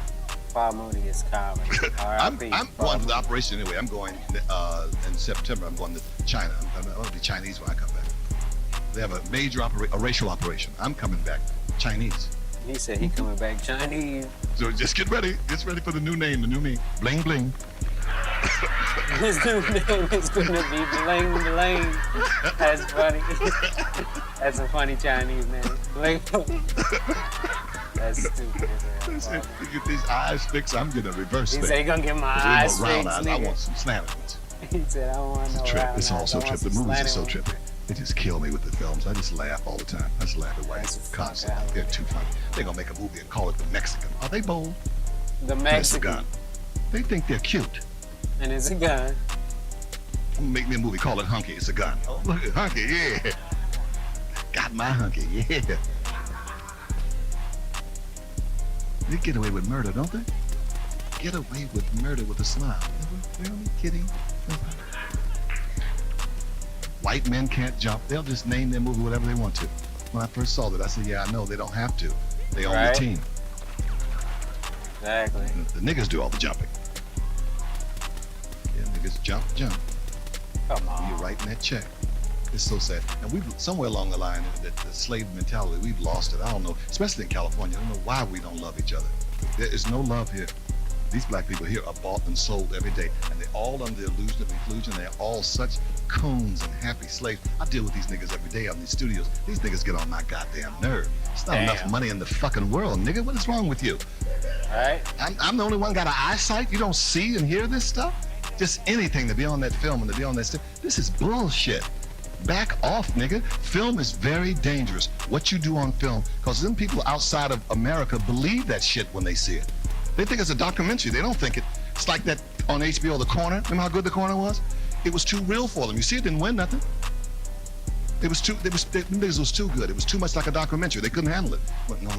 Paul Mooney is comedy. I'm R.I.P. going Paul to the Mooney. operation anyway. I'm going in September. I'm going to China. I'm going to be Chinese when I come back. They have a major a racial operation. I'm coming back Chinese. He said he coming back Chinese. So just get ready. Get ready for the new name, the new me. Bling bling. His new name is gonna be Bling Bling. That's funny. That's a funny Chinese name. Bling. That's stupid as hell. To get these eyes fixed, I'm getting a reverse He thing. said he gonna get my There's eyes no round fixed, eyes. I want nigga. some slanted ones. He said I don't want no Trip. round It's all eyes. so I want trippy. The some movies are so slanted trippy. They just kill me with the films. I just laugh all the time. I just laugh at white That's people fuck constantly. out. They're too funny. They're gonna make a movie and call it The Mexican. Are they bold? ones. The It's a Mexican. gun. They think they're cute. And it's a gun. I'm gonna make me a movie, call it Hunky. It's a gun. Oh, look at Hunky, yeah. Got my Hunky, yeah. They get away with murder, don't they? Get away with murder with a smile. Really kidding? White men can't jump. They'll just name their movie whatever they want to. When I first saw that, I said, yeah, I know. They don't have to. They own Right. the team. Exactly. The niggas do all the jumping. Yeah, niggas jump. Come You're on. writing that check. It's so sad. And we've somewhere along the line that the slave mentality, we've lost it. I don't know, especially in California. I don't know why we don't love each other. There is no love here. These black people here are bought and sold every day, and they're all under the illusion of inclusion. They're all such coons and happy slaves. I deal with these niggas every day on these studios. These niggas get on my goddamn nerve. It's not enough Damn. money in the fucking world, nigga. What is wrong with you? Right? I'm the only one got an eyesight. You don't see and hear this stuff? Just anything to be on that film and to be on that stuff. This is bullshit. Back off, nigga. Film is very dangerous. What you do on film, because them people outside of America believe that shit when they see it. They think it's a documentary. They don't think it. It's like that on HBO, The Corner. Remember how good The Corner was? It was too real for them. You see, it didn't win nothing. It was too. Them niggas was too good. It was too much like a documentary. They couldn't handle it. But no.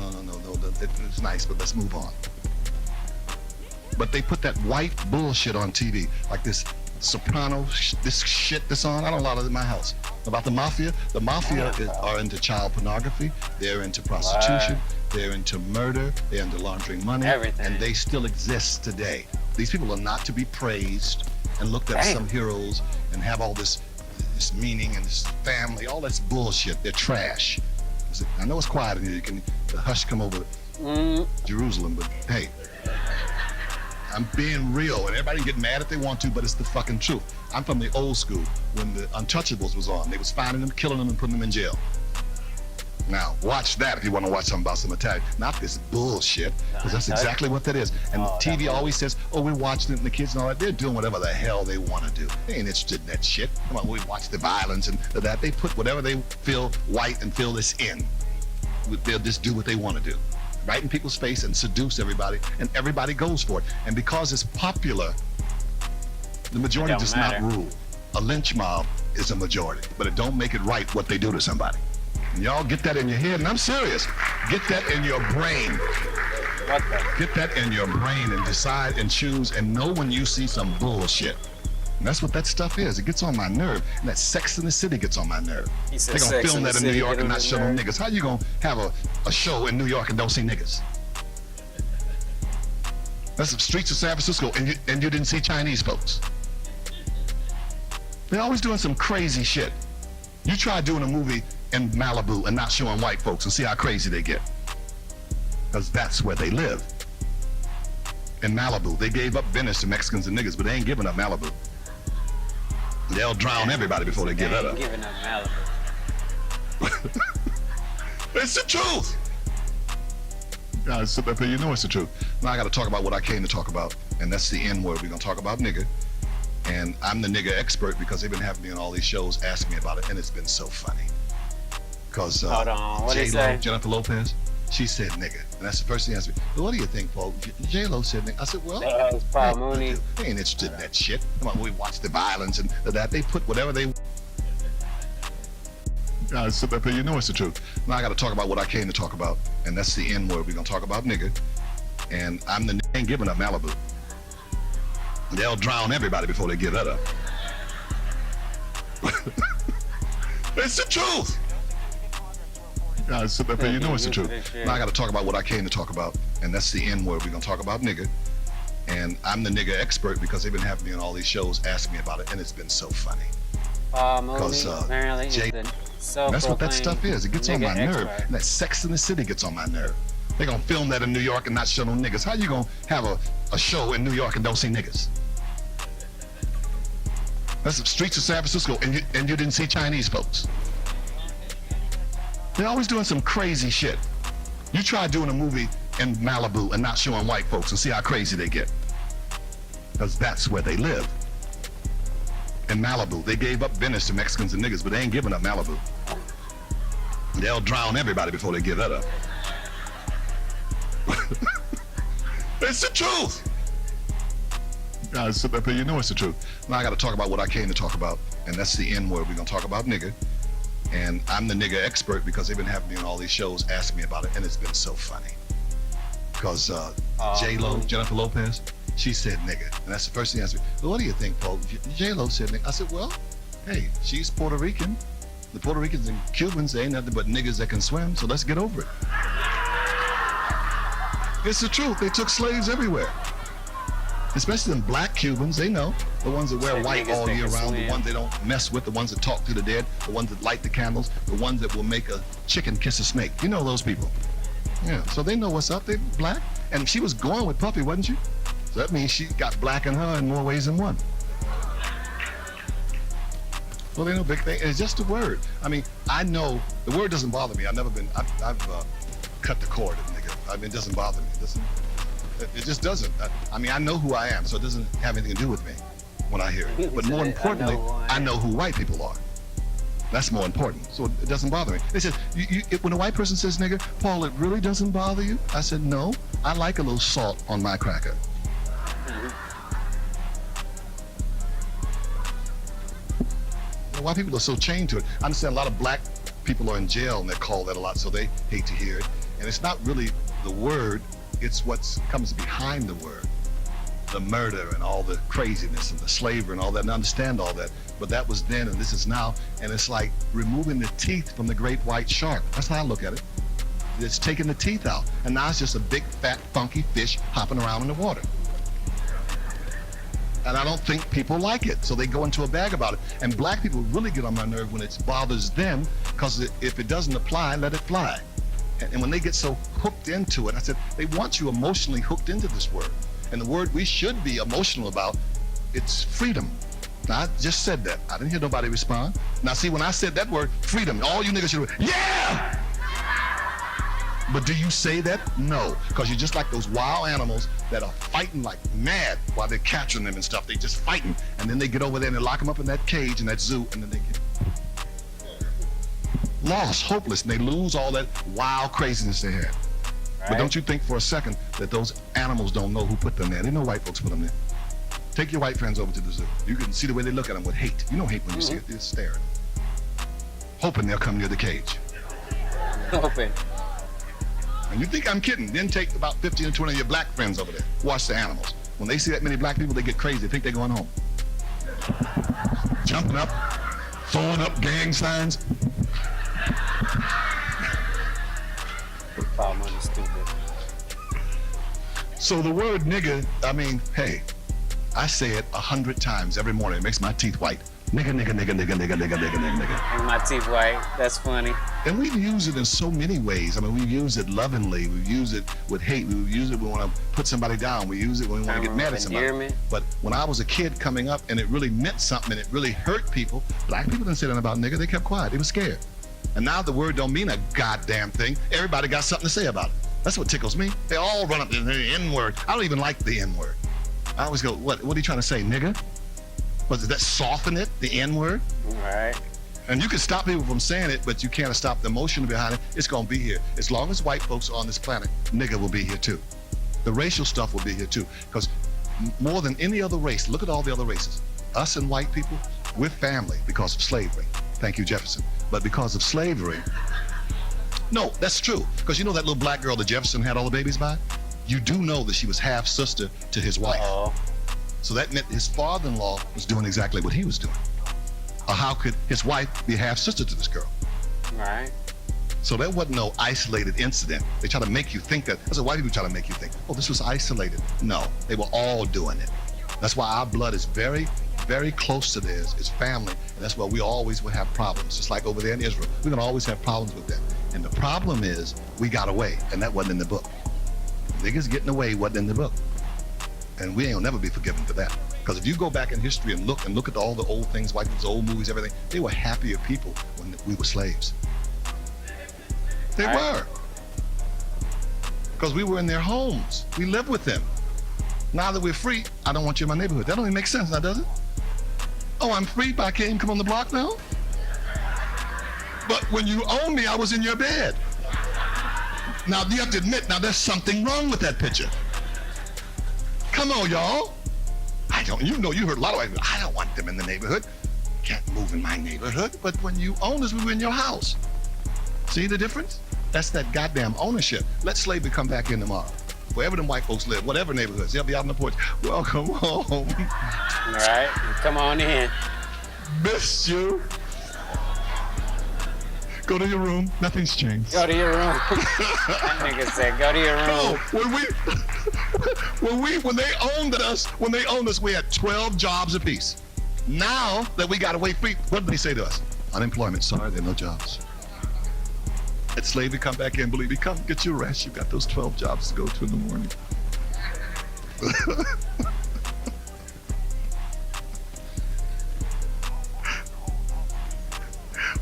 It's nice, but let's move on. But they put that white bullshit on TV, like this Soprano, this shit that's on. I don't allow it in my house. About the mafia. The mafia are into child pornography. They're into prostitution. They're into murder. They're into laundering money. Everything. And they still exist today. These people are not to be praised, and looked up Damn. some heroes and have all this meaning and this family, all that's bullshit. They're trash. I know it's quiet in here. You can the hush come over Jerusalem, but hey, I'm being real, and everybody can get mad if they want to, but it's the fucking truth. I'm from the old school when the Untouchables was on. They was finding them, killing them, and putting them in jail. Now, watch that if you want to watch something about some Italian. Not this bullshit, because that's exactly what that is. And the TV always says, oh, we're watching it, and the kids and all that. They're doing whatever the hell they want to do. They ain't interested in that shit. Come on, we watch the violence and that. They put whatever they feel white and feel this in. They'll just do what they want to do. Right in people's face and seduce everybody, and everybody goes for it. And because it's popular, the majority does not rule. A lynch mob is a majority, but it don't make it right what they do to somebody. And y'all get that in your head, and I'm serious. Get that in your brain. What the? Get that in your brain and decide and choose and know when you see some bullshit. And that's what that stuff is. It gets on my nerve. And that Sex in the City gets on my nerve. They're going to film that in New York and not show no niggas. How you going to have a show in New York and don't see niggas? That's the streets of San Francisco, and you didn't see Chinese folks. They're always doing some crazy shit. You try doing a movie in Malibu and not showing white folks and see how crazy they get. Because that's where they live. In Malibu, they gave up Venice to Mexicans and niggas, but they ain't giving up Malibu. They'll drown everybody before they give that up. Giving up Malibu. It's the truth. Guys, sit up here, you know it's the truth. Now I got to talk about what I came to talk about, and that's the N word. We're going to talk about nigga. And I'm the nigga expert because they've been having me on all these shows asking me about it, and it's been so funny. Because J-Lo, Jennifer Lopez, she said nigga. And that's the first thing I asked me. Well, what do you think, Paul? J-Lo said nigga. I said, well, Paul Mooney. They ain't interested in that shit. Come on, we watch the violence and that. They put whatever they... Guys, sit up here, you know it's the truth. Now I got to talk about what I came to talk about, and that's the N word. We're going to talk about nigga. And I'm the nigga ain't giving up Malibu. They'll drown everybody before they give that up. It's the truth. Guys, sit up here, you know it's the truth. Now I got to talk about what I came to talk about, and that's the N word. We're going to talk about nigga. And I'm the nigga expert because they've been having me on all these shows asking me about it, and it's been so funny. Because apparently that's what that stuff is. It gets on my nerve. And that Sex in the City gets on my nerve. They're going to film that in New York and not show no niggas. How you going to have a show in New York and don't see niggas? That's the streets of San Francisco, and you didn't see Chinese folks. They're always doing some crazy shit. You try doing a movie in Malibu and not showing white folks and see how crazy they get. Because that's where they live. In Malibu, they gave up Venice to Mexicans and niggas, but they ain't giving up Malibu. They'll drown everybody before they give that up. It's the truth. Guys, sit up here, you know it's the truth. Now I got to talk about what I came to talk about, and that's the N word. We're going to talk about nigga. And I'm the nigga expert because they've been having me on all these shows asking me about it, and it's been so funny. Because J-Lo, Jennifer Lopez, she said nigga. And that's the first thing I asked me. Well, what do you think, Paul? J-Lo said nigga. I said, well, hey, she's Puerto Rican. The Puerto Ricans and Cubans, they ain't nothing but niggas that can swim, so let's get over it. It's the truth. They took slaves everywhere. Especially them black Cubans, they know. The ones that wear white all year round, the ones they don't mess with, the ones that talk to the dead, the ones that light the candles, the ones that will make a chicken kiss a snake. You know those people. Yeah, so they know what's up. They're black. And she was going with Puffy, wasn't she? So that means she got black in her in more ways than one. Well, they know big thing. It's just a word. I mean, I know the word doesn't bother me. I've cut the cord, nigga. I mean, it doesn't bother me. It just doesn't. I mean, I know who I am, so it doesn't have anything to do with me when I hear it. But more importantly, I know who white people are. That's more important. So it doesn't bother me. They said, when a white person says nigga, Paul, it really doesn't bother you? I said, no, I like a little salt on my cracker. Why people are so chained to it. I understand a lot of black people are in jail and they're called that a lot, so they hate to hear it. And it's not really the word, it's what comes behind the word. The murder and all the craziness and the slavery and all that, and I understand all that. But that was then and this is now, and it's like removing the teeth from the great white shark. That's how I look at it. It's taking the teeth out, and now it's just a big, fat, funky fish hopping around in the water. And I don't think people like it, so they go into a bag about it. And black people really get on my nerve when it bothers them, because if it doesn't apply, let it fly. And when they get so hooked into it, I said, they want you emotionally hooked into this word. And the word we should be emotional about, it's freedom. Now, I just said that. I didn't hear nobody respond. Now, see, when I said that word, freedom, all you niggas should have, yeah! But do you say that? No, because you're just like those wild animals that are fighting like mad while they're catching them and stuff. They just fighting, and then they get over there and they lock them up in that cage in that zoo, and then they get lost, hopeless, and they lose all that wild craziness they had. Right. But don't you think for a second that those animals don't know who put them there? They know white folks put them there. Take your white friends over to the zoo. You can see the way they look at them with hate. You know hate when you see it. They're staring, hoping they'll come near the cage. Hoping. And you think I'm kidding? Then take about 15 or 20 of your black friends over there. Watch the animals. When they see that many black people, they get crazy. They think they're going home. Jumping up, throwing up gang signs. So the word nigga, I mean, hey, I say it 100 times every morning. It makes my teeth white. Nigga, nigga, nigga, nigga, nigga, nigga, nigga, nigga, nigga. Make my teeth white. That's funny. And we've used it in so many ways. I mean, we've used it lovingly. We've used it with hate. We've used it when we want to put somebody down. We use it when we want to get mad at somebody. But when I was a kid coming up and it really meant something and it really hurt people, black people didn't say that about nigga. They kept quiet. They were scared. And now the word don't mean a goddamn thing. Everybody got something to say about it. That's what tickles me. They all run up to the N-word. I don't even like the N-word. I always go, what are you trying to say, nigga? Does that soften it, the N-word? Right. And you can stop people from saying it, but you can't stop the emotion behind it. It's gonna be here. As long as white folks are on this planet, nigga will be here too. The racial stuff will be here too. Because more than any other race, look at all the other races. Us and white people, we're family because of slavery. Thank you, Jefferson. But because of slavery, no, that's true. Because you know that little black girl that Jefferson had all the babies by? You do know that she was half sister to his wife. Uh-oh. So that meant his father-in-law was doing exactly what he was doing. Or how could his wife be half sister to this girl? Right. So there wasn't no isolated incident. They try to make you think that, that's what white people try to make you think, oh, this was isolated. No, they were all doing it. That's why our blood is very, very close to theirs. It's family, and that's why we always will have problems. Just like over there in Israel, we're gonna always have problems with that. And the problem is, we got away, and that wasn't in the book. Niggas getting away wasn't in the book. And we ain't gonna never be forgiven for that. Because if you go back in history and look at all the old things, white people's old movies, everything, they were happier people when we were slaves. They were. Because we were in their homes. We lived with them. Now that we're free, I don't want you in my neighborhood. That don't even make sense now, does it? Oh, I'm free, but I can't even come on the block now? But when you owned me, I was in your bed. Now, you have to admit, now there's something wrong with that picture. Come on, y'all. You know, you heard a lot of white people, I don't want them in the neighborhood. Can't move in my neighborhood. But when you owned us, we were in your house. See the difference? That's that goddamn ownership. Let slavery come back in tomorrow. Wherever them white folks live, whatever neighborhoods, they'll be out on the porch. Welcome home. All right, come on in. Missed you. Go to your room. Nothing's changed. Go to your room. That nigga said, go to your room. No, when they owned us, we had 12 jobs apiece. Now that we got away free, what did they say to us? Unemployment. Sorry, there are no jobs. Let slavery come back in. Believe me, come get your rest. You've got those 12 jobs to go to in the morning.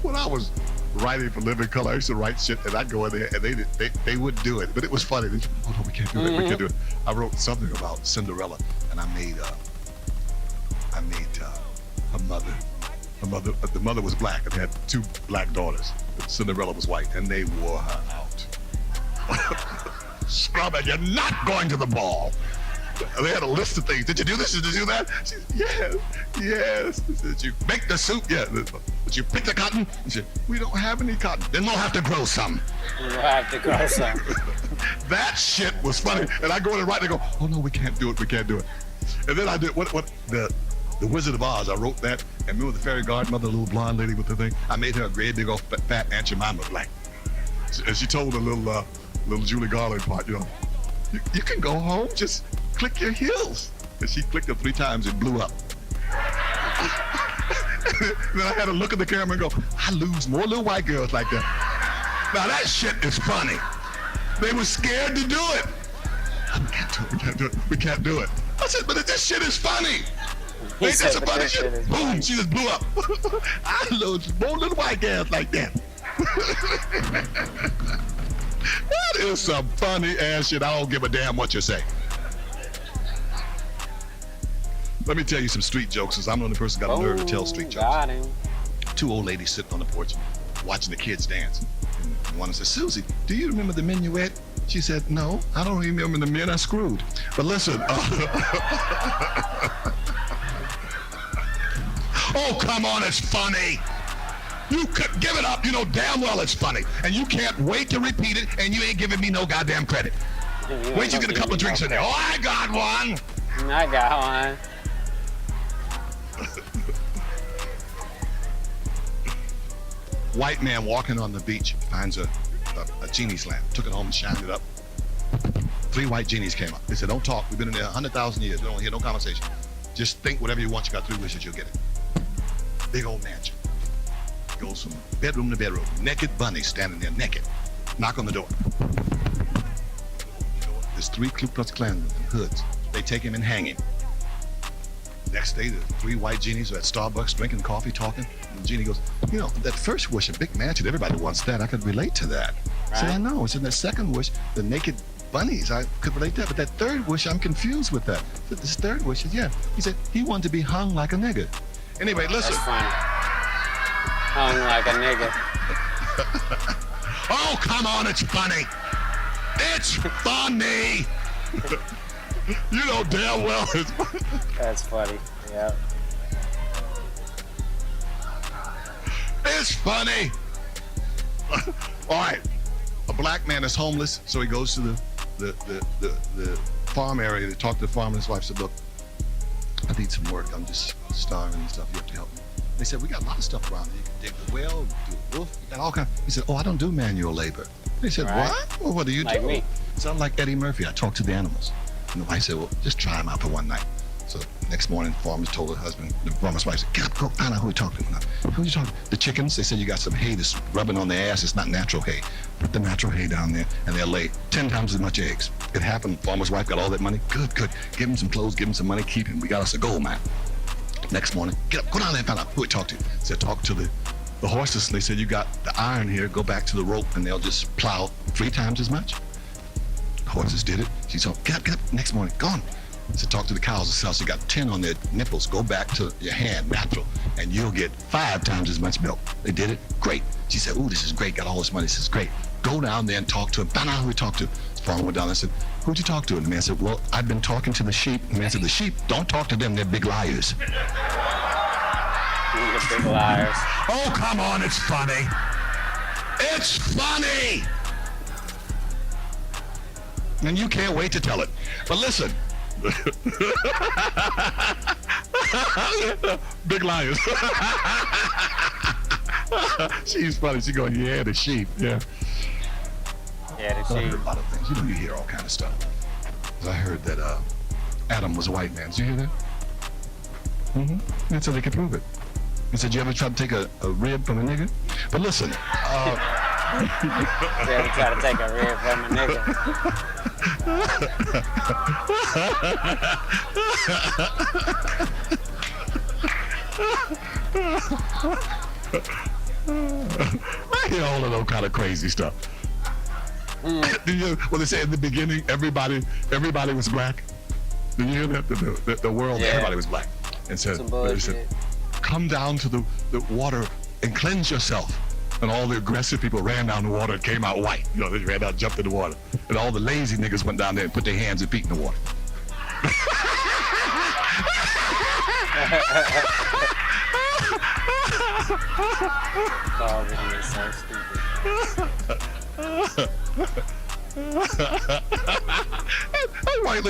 When I was writing for Living Color, I used to write shit, and I'd go in there, and they would do it, but it was funny. They said, oh no, we can't do it. We can't do it. I wrote something about Cinderella, and I made her mother. The mother was black and had 2 black daughters. Cinderella was white, and they wore her out. Scrubber, you're not going to the ball. They had a list of things. Did you do this? Did you do that? She said, yes. Did you make the soup? Yeah. Did you pick the cotton? She said, we don't have any cotton. Then we'll have to grow some. We'll have to grow some. That shit was funny. And I go in and write, and I go, oh no, we can't do it. We can't do it. And then I did the Wizard of Oz. I wrote that. And remember the fairy godmother, the little blonde lady with the thing? I made her a great big old fat Aunt Jemima black. And she told the little Julie Garland part, you know, you can go home, just click your heels. And she clicked it 3 times, it blew up. Then I had to look at the camera and go, I lose more little white girls like that. Now that shit is funny. They were scared to do it. We can't do it. We can't do it. I said, but this shit is funny. Ain't that some funny shit? Boom, she just blew up. I lose more little white girls like that. That is some funny ass shit. I don't give a damn what you say. Let me tell you some street jokes, because I'm the only person got a nerve to tell street jokes. Got him. 2 old ladies sitting on the porch watching the kids dance. And one says, Susie, do you remember the minuet? She said, no, I don't remember the men I screwed. But listen. Oh, come on, it's funny. You could give it up. You know damn well it's funny. And you can't wait to repeat it, and you ain't giving me no goddamn credit. Wait till you get a couple of drinks in there. Oh, I got one. I got one. White man walking on the beach finds a genie's lamp, took it home and shined it up. 3 white genies came up. They said, don't talk. We've been in there 100,000 years. We don't hear no conversation. Just think whatever you want. You got 3 wishes, you'll get it. Big old mansion. Goes from bedroom to bedroom. Naked bunny standing there naked. Knock on the door. There's 3 Ku Klux Klansmen in hoods. They take him and hang him. Next day, the 3 white genies are at Starbucks drinking coffee, talking. And the genie goes, you know, that first wish, a big mansion, everybody wants that. I could relate to that. Right. I said, I know. It's in that second wish, the naked bunnies, I could relate to that. But that third wish, I'm confused with that. This third wish is, yeah. He said, he wanted to be hung like a nigga. Anyway, listen. That's funny. Hung like a nigga. Oh, come on, it's funny. It's funny. You know damn well it's funny. That's funny, yeah. It's funny. All right, a black man is homeless, so he goes to the farm area to talk to the farmer. His wife said, look, I need some work. I'm just starving and stuff. You have to help me. They said, we got a lot of stuff around here. You can dig the well, do the roof, you got all kinds. He said, oh, I don't do manual labor. They said, right. What? Well, what do you do? Me. So I'm like Eddie Murphy. I talk to the animals. And the wife said, well, just try them out for one night. So next morning, the farmer told her husband, the farmer's wife said, get up, go find out who you're talking to. Who are you talking to? The chickens, they said you got some hay that's rubbing on their ass. It's not natural hay. Put the natural hay down there, and they'll lay 10 times as much eggs. It happened. Farmer's wife got all that money. Good, good. Give him some clothes, give him some money, keep him. We got us a gold mine. Next morning, get up, go down there and find out who we talk to. Said, talk to the horses. They said, you got the iron here. Go back to the rope, and they'll just plow 3 times as much. The horses did it. She said, get up. Next morning, go on. So talk to the cows themselves. They got 10 on their nipples. Go back to your hand, natural, and you'll get 5 times as much milk. They did it. Great. She said, ooh, this is great. Got all this money. This is great. Go down there and talk to him. Find out who we talked to. The farmer went down there and said, who'd you talk to? And the man said, well, I've been talking to the sheep. And the man said, the sheep, don't talk to them. They're big liars. You're big liars. Oh, come on. It's funny. It's funny. And you can't wait to tell it. But listen. Big liars. She's funny. She's going, yeah, the sheep. Yeah. Yeah, the sheep. I heard a lot of things. You know, you hear all kind of stuff. I heard that Adam was a white man. Did you hear that? Mm-hmm. That's how they could prove it. He said, you ever try to take a rib from a nigga? But listen. You ever try to take a rib from a nigga? I hear all of those kind of crazy stuff. Well, they say in the beginning, everybody was black. Did you hear that? The world, everybody was black. And said, come down to the water and cleanse yourself. And all the aggressive people ran down the water and came out white. You know, they ran out, jumped in the water. And all the lazy niggas went down there and put their hands and feet in the water. Oh, man, you're so stupid.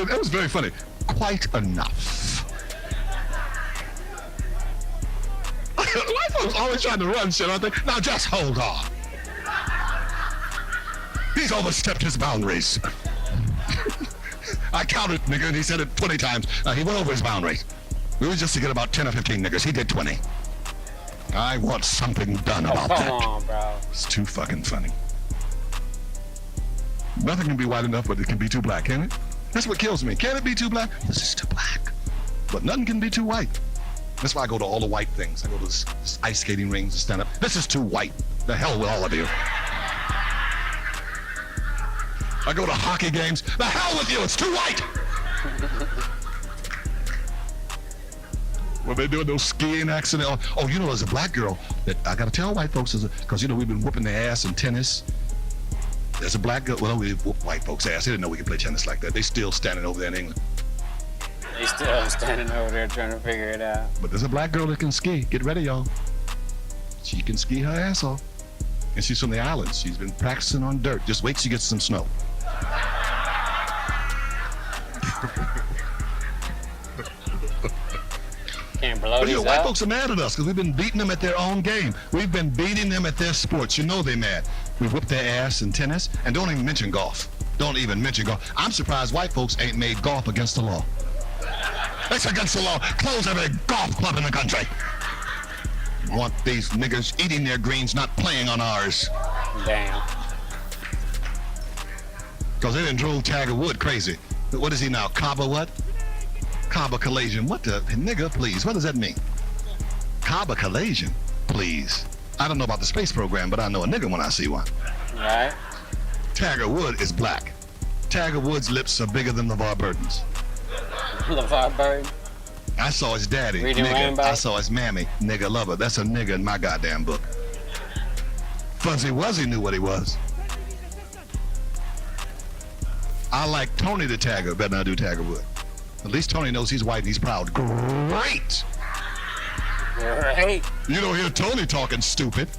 That was very funny. Quite enough. White folks always trying to run shit, aren't they? Now just hold on. He's overstepped his boundaries. I counted, nigga, and he said it 20 times. He went over his boundaries. We was just to get about 10 or 15 niggas. He did 20. I want something done about that. Come on, bro. It's too fucking funny. Nothing can be white enough, but it can be too black, can it? That's what kills me. Can it be too black? This is too black. But nothing can be too white. That's why I go to all the white things. I go to this ice skating rings, stand up. This is too white. The hell with all of you. I go to hockey games. The hell with you. It's too white. When they're doing those skiing accidents. Oh, you know, there's a black girl that I got to tell white folks, because, you know, we've been whooping their ass in tennis. There's a black girl. Well, we whoop white folks' ass. They didn't know we could play tennis like that. They still standing over there in England. They still standing over there trying to figure it out. But there's a black girl that can ski. Get ready, y'all. She can ski her ass off. And she's from the islands. She's been practicing on dirt. Just wait till she gets some snow. Can't blow But you know, these white up. folks are mad at us because we've been beating them at their own game. We've been beating them at their sports. You know they're mad. We whipped their ass in tennis, and don't even mention golf. Don't even mention golf. I'm surprised white folks ain't made golf against the law. It's against the law. Close every golf club in the country. Want these niggers eating their greens, not playing on ours. Damn. Because they didn't drove Tiger Wood crazy. What is he now? Cabo what? Cabo Caucasian. What the? Nigga, please. What does that mean? Cabo Caucasian? Please. I don't know about the space program, but I know a nigga when I see one. Right? Tiger Wood is black. Tiger Wood's lips are bigger than LeVar Burton's. LeVar Burton. I saw his daddy. Reading Nigga. Rainbow? I saw his mammy. Nigga lover. That's a nigga in my goddamn book. Fuzzy Wuzzy knew what he was. I like Tony the Tiger better than I do Tiger Wood. At least Tony knows he's white and he's proud. Great! Right? You don't hear Tony talking stupid.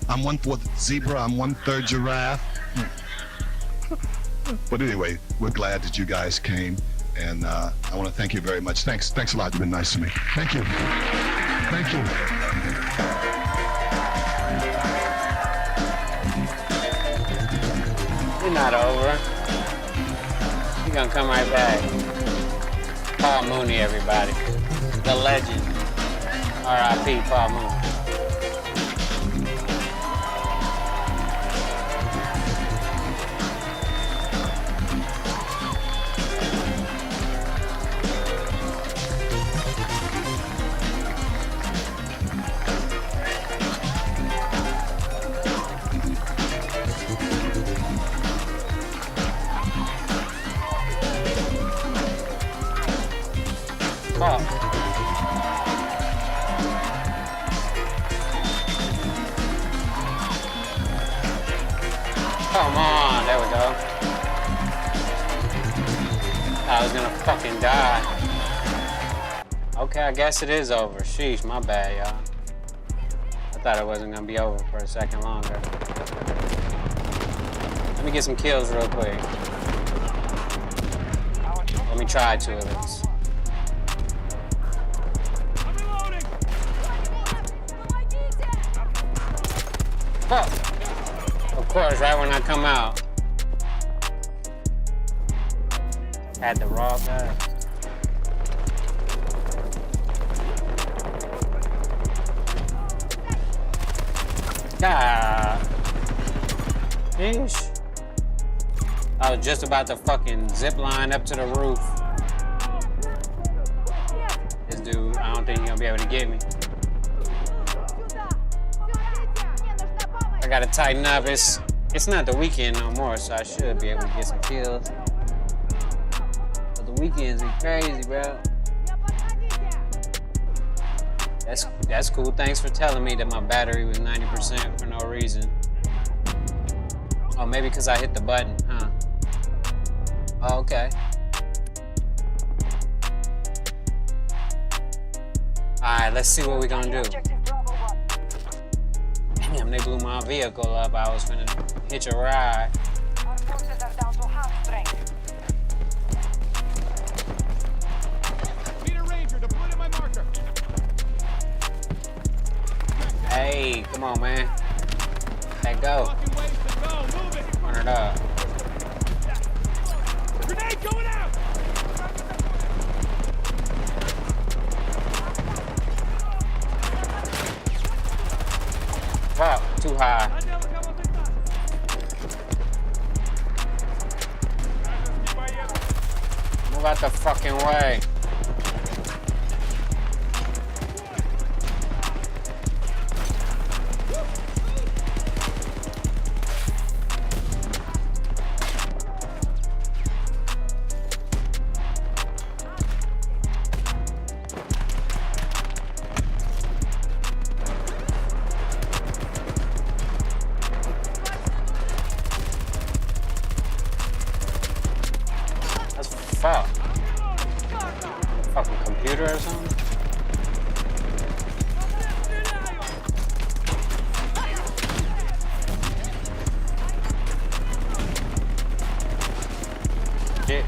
I'm 1/4 zebra, I'm 1/3 giraffe. But anyway, we're glad that you guys came, and I want to thank you very much. Thanks a lot. You've been nice to me. Thank you. Thank you. You're not over. You're gonna come right back. Paul Mooney, everybody. The legend. R.I.P. Paul Mooney. Oh. Come on, there we go. I was gonna fucking die. Okay, I guess it is over. Sheesh, my bad, y'all. I thought it wasn't gonna be over for a second longer. Let me get some kills real quick. Let me try two of these. Oh. Of course, right when I come out. Had the raw guy. God. Ish. I was just about to fucking zip line up to the roof. This dude, I don't think he's gonna be able to get me. I gotta tighten up. It's not the weekend no more, so I should be able to get some kills. But the weekends are crazy, bro. That's cool. Thanks for telling me that my battery was 90% for no reason. Oh, maybe because I hit the button, huh? Oh, okay. Alright, let's see what we're gonna do. Damn, they blew my vehicle up. I was gonna hitch a ride. Our forces are down to half strength. Peter Ranger, deployed at my marker. Hey, come on, man. Let go. Fucking ways to go. Move it. Run it up. Grenade going out. out the fucking way. Fuck. Fucking computer or something? Shit.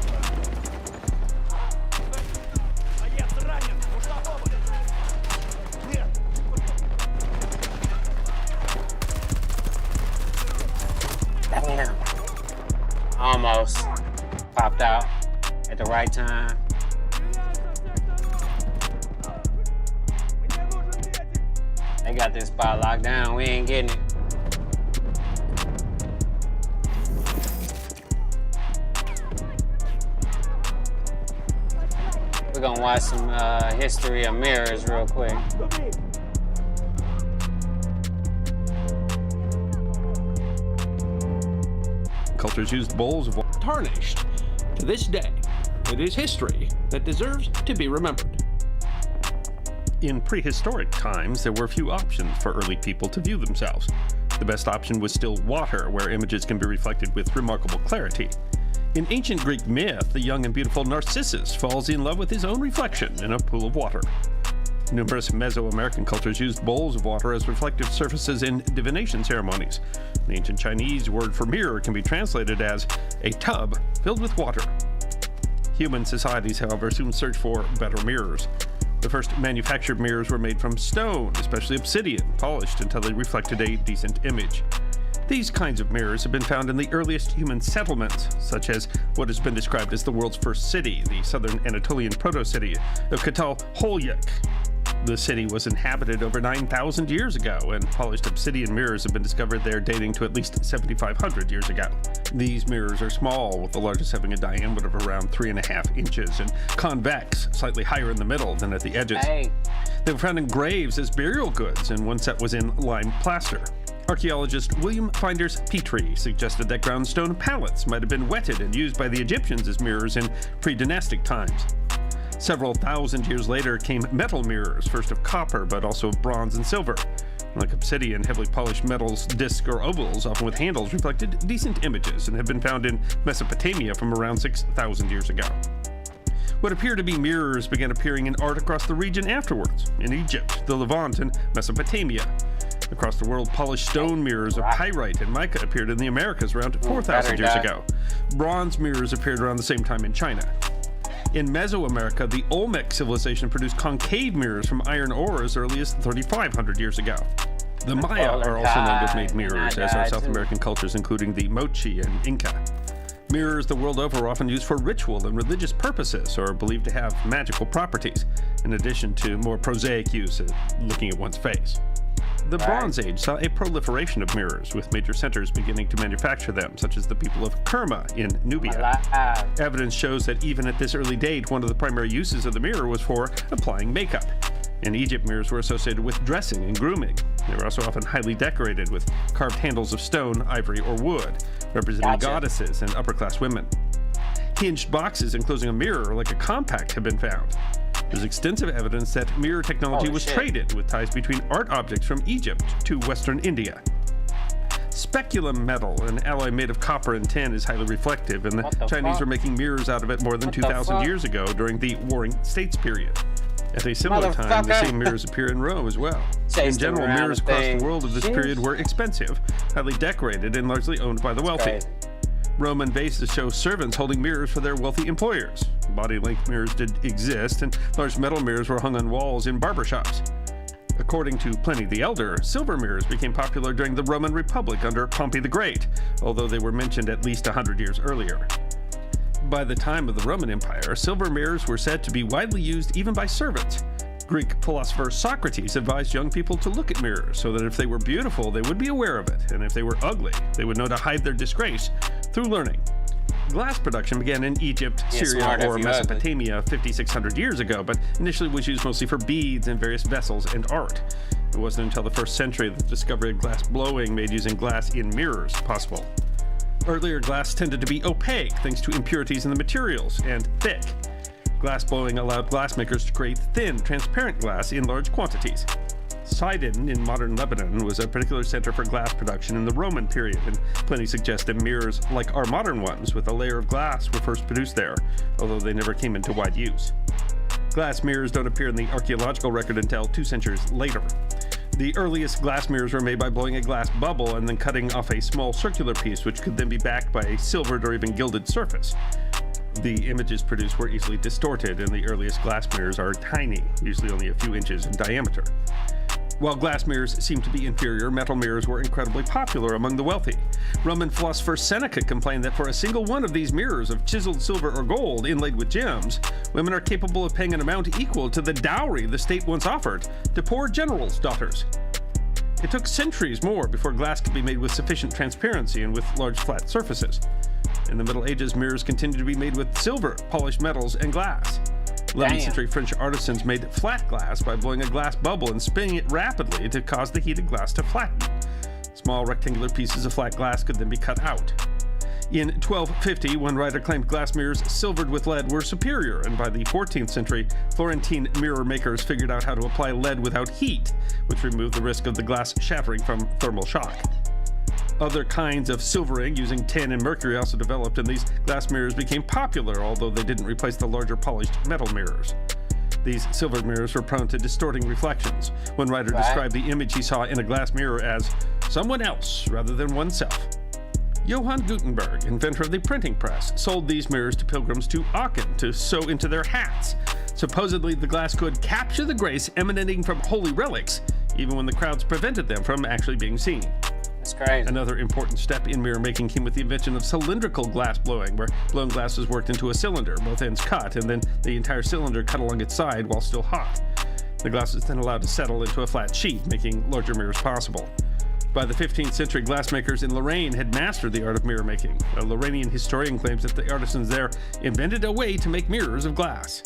Damn. Almost popped out at the right time. They got this spot locked down. We ain't getting it. We're gonna watch some history of mirrors real quick. Cultures used bowls of water tarnished. To this day, it is history that deserves to be remembered. In prehistoric times, there were few options for early people to view themselves. The best option was still water, where images can be reflected with remarkable clarity. In ancient Greek myth, the young and beautiful Narcissus falls in love with his own reflection in a pool of water. Numerous Mesoamerican cultures used bowls of water as reflective surfaces in divination ceremonies. The ancient Chinese word for mirror can be translated as a tub filled with water. Human societies, however, soon searched for better mirrors. The first manufactured mirrors were made from stone, especially obsidian, polished until they reflected a decent image. These kinds of mirrors have been found in the earliest human settlements, such as what has been described as the world's first city, the southern Anatolian proto-city of Çatalhöyük. The city was inhabited over 9,000 years ago, and polished obsidian mirrors have been discovered there dating to at least 7,500 years ago. These mirrors are small, with the largest having a diameter of around 3.5 inches and convex, slightly higher in the middle than at the edges. Hey. They were found in graves as burial goods, and one set was in lime plaster. Archaeologist William Finders Petrie suggested that ground stone pallets might have been wetted and used by the Egyptians as mirrors in pre-dynastic times. Several thousand years later came metal mirrors, first of copper but also of bronze and silver. Like obsidian, heavily polished metals, discs or ovals, often with handles, reflected decent images and have been found in Mesopotamia from around 6,000 years ago. What appear to be mirrors began appearing in art across the region afterwards, in Egypt, the Levant, and Mesopotamia. Across the world, polished stone mirrors of pyrite and mica appeared in the Americas around 4,000 years ago. Bronze mirrors appeared around the same time in China. In Mesoamerica, the Olmec civilization produced concave mirrors from iron ore as early as 3,500 years ago. The Maya are also known to have made mirrors, as are South American cultures, including the Mochi and Inca. Mirrors the world over are often used for ritual and religious purposes, or believed to have magical properties, in addition to more prosaic use of looking at one's face. The Bronze Age saw a proliferation of mirrors, with major centers beginning to manufacture them, such as the people of Kerma in Nubia. Evidence shows that even at this early date, one of the primary uses of the mirror was for applying makeup. In Egypt, mirrors were associated with dressing and grooming. They were also often highly decorated with carved handles of stone, ivory, or wood, representing goddesses and upper-class women. Hinged boxes enclosing a mirror like a compact have been found. There's extensive evidence that mirror technology was traded, with ties between art objects from Egypt to Western India. Speculum metal, an alloy made of copper and tin, is highly reflective, and the Chinese were making mirrors out of it more than 2,000 years ago during the Warring States period. At a similar time, the same mirrors appear in Rome as well. In general, mirrors across the world of this period were expensive, highly decorated, and largely owned by the wealthy. Roman vases show servants holding mirrors for their wealthy employers. Body-length mirrors did exist, and large metal mirrors were hung on walls in barbershops. According to Pliny the Elder, silver mirrors became popular during the Roman Republic under Pompey the Great, although they were mentioned at least 100 years earlier. By the time of the Roman Empire, silver mirrors were said to be widely used even by servants. Greek philosopher Socrates advised young people to look at mirrors so that if they were beautiful, they would be aware of it, and if they were ugly, they would know to hide their disgrace through learning. Glass production began in Egypt, Yeah, Syria, smart if or you ugly. Mesopotamia 5,600 years ago, but initially was used mostly for beads and various vessels and art. It wasn't until the 1st century that the discovery of glass blowing made using glass in mirrors possible. Earlier, glass tended to be opaque thanks to impurities in the materials, and thick. Glass blowing allowed glassmakers to create thin, transparent glass in large quantities. Sidon in modern Lebanon was a particular center for glass production in the Roman period, and plenty suggest that mirrors like our modern ones with a layer of glass were first produced there, although they never came into wide use. Glass mirrors don't appear in the archaeological record until 2 centuries later. The earliest glass mirrors were made by blowing a glass bubble and then cutting off a small circular piece, which could then be backed by a silvered or even gilded surface. The images produced were easily distorted, and the earliest glass mirrors are tiny, usually only a few inches in diameter. While glass mirrors seemed to be inferior, metal mirrors were incredibly popular among the wealthy. Roman philosopher Seneca complained that for a single one of these mirrors of chiseled silver or gold inlaid with gems, women are capable of paying an amount equal to the dowry the state once offered to poor generals' daughters. It took centuries more before glass could be made with sufficient transparency and with large flat surfaces. In the Middle Ages, mirrors continued to be made with silver, polished metals, and glass. 11th century French artisans made flat glass by blowing a glass bubble and spinning it rapidly to cause the heated glass to flatten. Small rectangular pieces of flat glass could then be cut out. In 1250, one writer claimed glass mirrors silvered with lead were superior, and by the 14th century, Florentine mirror makers figured out how to apply lead without heat, which removed the risk of the glass shattering from thermal shock. Other kinds of silvering using tin and mercury also developed, and these glass mirrors became popular, although they didn't replace the larger polished metal mirrors. These silvered mirrors were prone to distorting reflections. One writer described the image he saw in a glass mirror as someone else rather than oneself. Johann Gutenberg, inventor of the printing press, sold these mirrors to pilgrims to Aachen to sew into their hats. Supposedly, the glass could capture the grace emanating from holy relics, even when the crowds prevented them from actually being seen. That's crazy. Another important step in mirror making came with the invention of cylindrical glass blowing, where blown glass was worked into a cylinder, both ends cut, and then the entire cylinder cut along its side while still hot. The glass was then allowed to settle into a flat sheet, making larger mirrors possible. By the 15th century, glassmakers in Lorraine had mastered the art of mirror making. A Lorrainian historian claims that the artisans there invented a way to make mirrors of glass.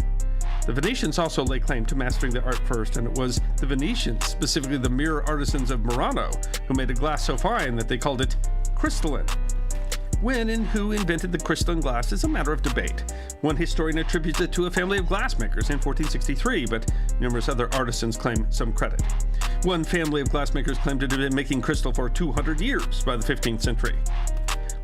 The Venetians also lay claim to mastering the art first, and it was the Venetians, specifically the mirror artisans of Murano, who made a glass so fine that they called it crystalline. When and who invented the crystalline glass is a matter of debate. One historian attributes it to a family of glassmakers in 1463, but numerous other artisans claim some credit. One family of glassmakers claimed to have been making crystal for 200 years by the 15th century.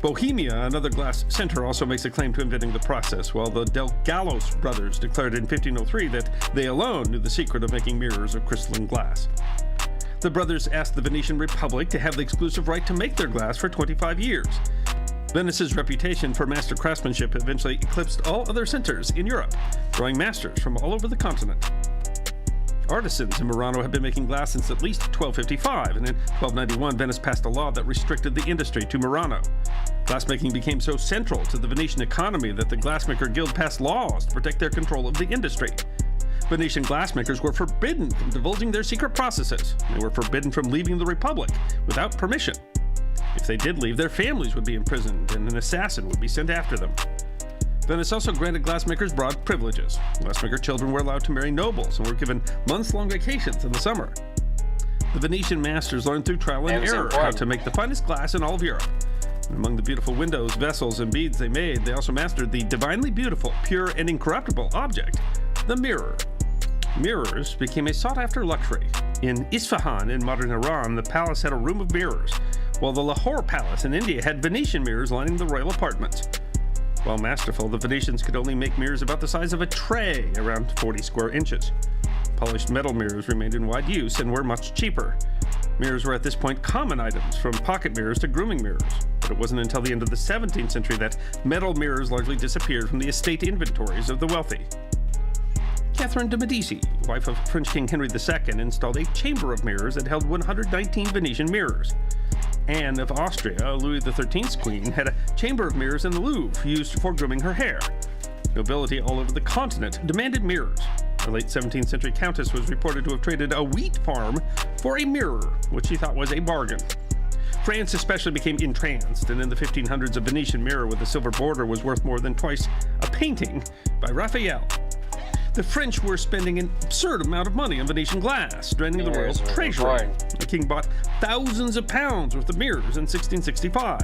Bohemia, another glass center, also makes a claim to inventing the process, while the Del Gallos brothers declared in 1503 that they alone knew the secret of making mirrors of crystalline glass. The brothers asked the Venetian Republic to have the exclusive right to make their glass for 25 years. Venice's reputation for master craftsmanship eventually eclipsed all other centers in Europe, drawing masters from all over the continent. Artisans in Murano had been making glass since at least 1255, and in 1291 Venice passed a law that restricted the industry to Murano. Glassmaking became so central to the Venetian economy that the Glassmaker Guild passed laws to protect their control of the industry. Venetian glassmakers were forbidden from divulging their secret processes. They were forbidden from leaving the Republic without permission. If they did leave, their families would be imprisoned, and an assassin would be sent after them. Venice also granted glassmakers broad privileges. Glassmaker children were allowed to marry nobles and were given months-long vacations in the summer. The Venetian masters learned through trial and error how to make the finest glass in all of Europe. And among the beautiful windows, vessels, and beads they made, they also mastered the divinely beautiful, pure, and incorruptible object, the mirror. Mirrors became a sought-after luxury. In Isfahan in modern Iran, the palace had a room of mirrors, while the Lahore Palace in India had Venetian mirrors lining the royal apartments. While masterful, the Venetians could only make mirrors about the size of a tray, around 40 square inches. Polished metal mirrors remained in wide use and were much cheaper. Mirrors were at this point common items, from pocket mirrors to grooming mirrors. But it wasn't until the end of the 17th century that metal mirrors largely disappeared from the estate inventories of the wealthy. Catherine de' Medici, wife of French King Henry II, installed a chamber of mirrors that held 119 Venetian mirrors. Anne of Austria, Louis XIII's queen, had a chamber of mirrors in the Louvre used for grooming her hair. Nobility all over the continent demanded mirrors. A late 17th century countess was reported to have traded a wheat farm for a mirror, which she thought was a bargain. France especially became entranced, and in the 1500s, a Venetian mirror with a silver border was worth more than twice a painting by Raphael. The French were spending an absurd amount of money on Venetian glass, draining the royal treasury. The king bought thousands of pounds worth of mirrors in 1665.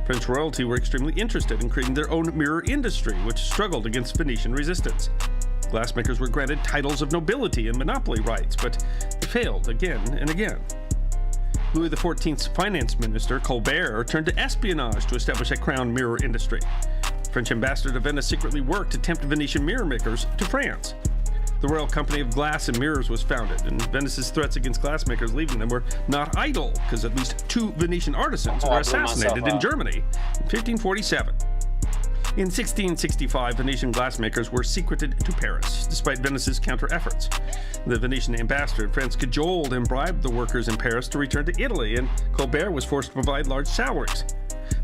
French royalty were extremely interested in creating their own mirror industry, which struggled against Venetian resistance. Glassmakers were granted titles of nobility and monopoly rights, but they failed again and again. Louis XIV's finance minister, Colbert, turned to espionage to establish a crown mirror industry. French ambassador to Venice secretly worked to tempt Venetian mirror makers to France. The Royal Company of Glass and Mirrors was founded, and Venice's threats against glassmakers leaving them were not idle, because at least 2 Venetian artisans were assassinated in Germany in 1547. In 1665, Venetian glassmakers were secreted to Paris, despite Venice's counter-efforts. The Venetian ambassador in France cajoled and bribed the workers in Paris to return to Italy, and Colbert was forced to provide large salaries.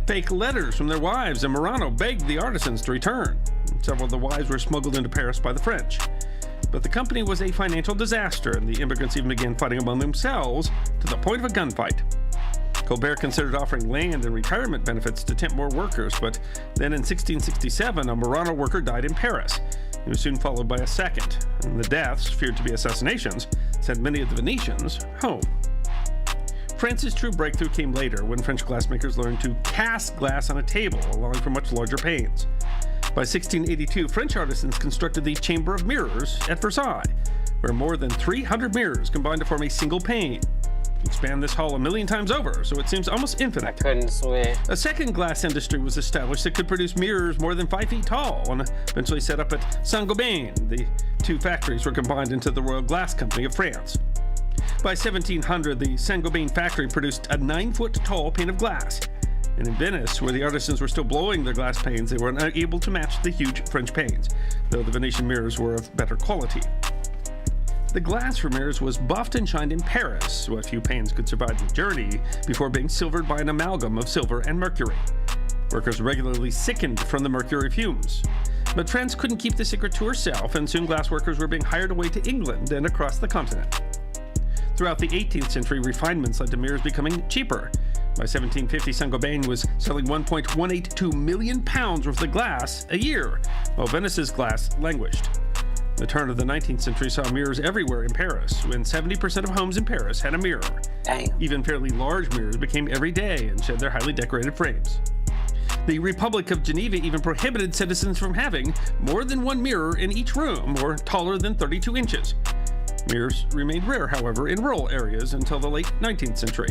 Fake letters from their wives in Murano begged the artisans to return. Several of the wives were smuggled into Paris by the French. But the company was a financial disaster, and the immigrants even began fighting among themselves to the point of a gunfight. Colbert considered offering land and retirement benefits to tempt more workers, but then in 1667, a Murano worker died in Paris. He was soon followed by a second, and the deaths, feared to be assassinations, sent many of the Venetians home. France's true breakthrough came later, when French glassmakers learned to cast glass on a table, allowing for much larger panes. By 1682, French artisans constructed the Chamber of Mirrors at Versailles, where more than 300 mirrors combined to form a single pane. Expand this hall 1,000,000 times over, so it seems almost infinite. I couldn't switch. A second glass industry was established that could produce mirrors more than 5 feet tall, and eventually set up at Saint-Gobain. The 2 factories were combined into the Royal Glass Company of France. By 1700, the Saint-Gobain factory produced a 9-foot-tall pane of glass. And in Venice, where the artisans were still blowing their glass panes, they were unable to match the huge French panes, though the Venetian mirrors were of better quality. The glass for mirrors was buffed and shined in Paris, so a few panes could survive the journey before being silvered by an amalgam of silver and mercury. Workers regularly sickened from the mercury fumes. But France couldn't keep the secret to herself, and soon glass workers were being hired away to England and across the continent. Throughout the 18th century, refinements led to mirrors becoming cheaper. By 1750, Saint-Gobain was selling 1.182 million pounds worth of glass a year, while Venice's glass languished. The turn of the 19th century saw mirrors everywhere in Paris, when 70% of homes in Paris had a mirror. Damn. Even fairly large mirrors became everyday and shed their highly decorated frames. The Republic of Geneva even prohibited citizens from having more than 1 mirror in each room, or taller than 32 inches. Mirrors remained rare, however, in rural areas until the late 19th century.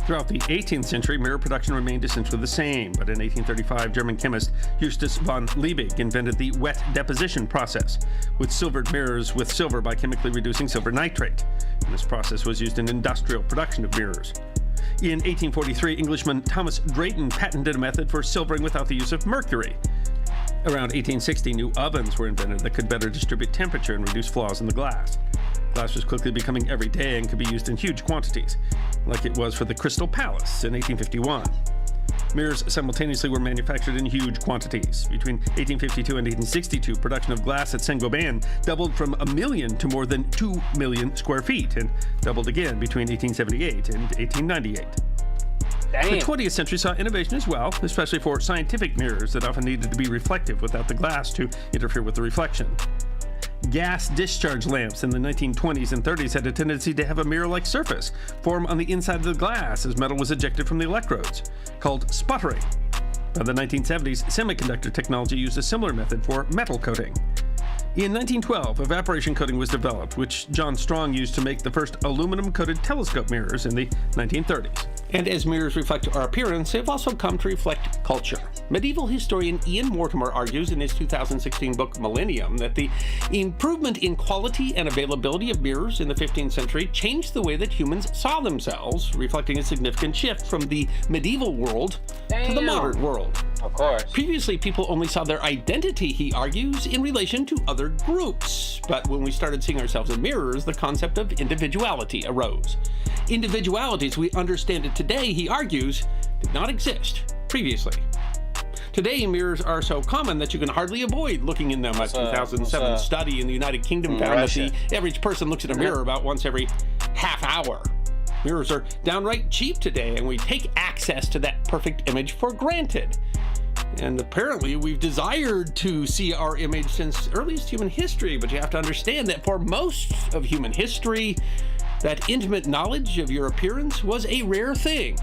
Throughout the 18th century, mirror production remained essentially the same, but in 1835, German chemist Justus von Liebig invented the wet deposition process, which silvered mirrors with silver by chemically reducing silver nitrate. And this process was used in industrial production of mirrors. In 1843, Englishman Thomas Drayton patented a method for silvering without the use of mercury. Around 1860, new ovens were invented that could better distribute temperature and reduce flaws in the glass. Glass was quickly becoming everyday and could be used in huge quantities, like it was for the Crystal Palace in 1851. Mirrors simultaneously were manufactured in huge quantities. Between 1852 and 1862, production of glass at Saint-Gobain doubled from 1 million to more than 2 million square feet, and doubled again between 1878 and 1898. Damn. The 20th century saw innovation as well, especially for scientific mirrors that often needed to be reflective without the glass to interfere with the reflection. Gas discharge lamps in the 1920s and 30s had a tendency to have a mirror-like surface form on the inside of the glass as metal was ejected from the electrodes, called sputtering. By the 1970s, semiconductor technology used a similar method for metal coating. In 1912, evaporation coating was developed, which John Strong used to make the first aluminum-coated telescope mirrors in the 1930s. And as mirrors reflect our appearance, they've also come to reflect culture. Medieval historian Ian Mortimer argues in his 2016 book Millennium that the improvement in quality and availability of mirrors in the 15th century changed the way that humans saw themselves, reflecting a significant shift from the medieval world to the modern world. Of course. Previously, people only saw their identity, he argues, in relation to other groups. But when we started seeing ourselves in mirrors, the concept of individuality arose. Individuality, as we understand it today, he argues, did not exist previously. Today, mirrors are so common that you can hardly avoid looking in them. A 2007 study in the United Kingdom found that the average person looks in a mirror about once every half hour. Mirrors are downright cheap today, and we take access to that perfect image for granted. And apparently we've desired to see our image since earliest human history, but you have to understand that for most of human history, that intimate knowledge of your appearance was a rare thing,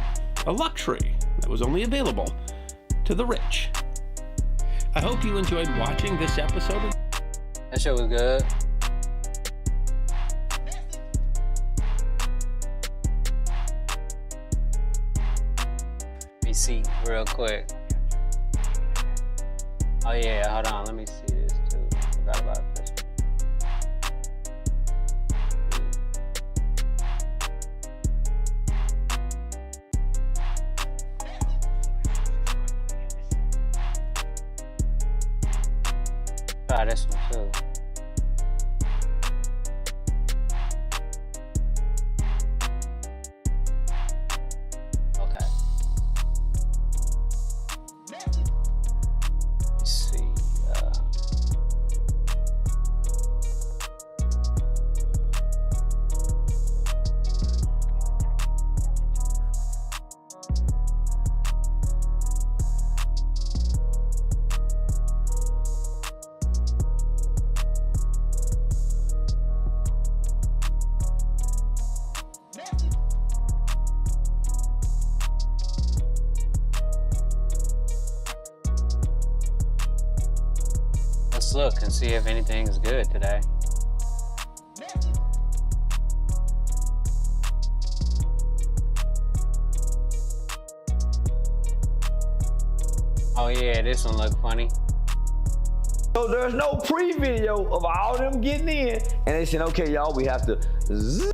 a luxury that was only available to the rich. I hope you enjoyed watching this episode. That shit was good. Let me see real quick. Oh yeah, hold on, let me see this too. Forgot about this. Try this one too. Okay. Let's see. Let's look and see if anything's good today. Oh yeah, this one look funny. So there's no pre-video of all them getting in, and they said, okay, y'all, we have to zzz.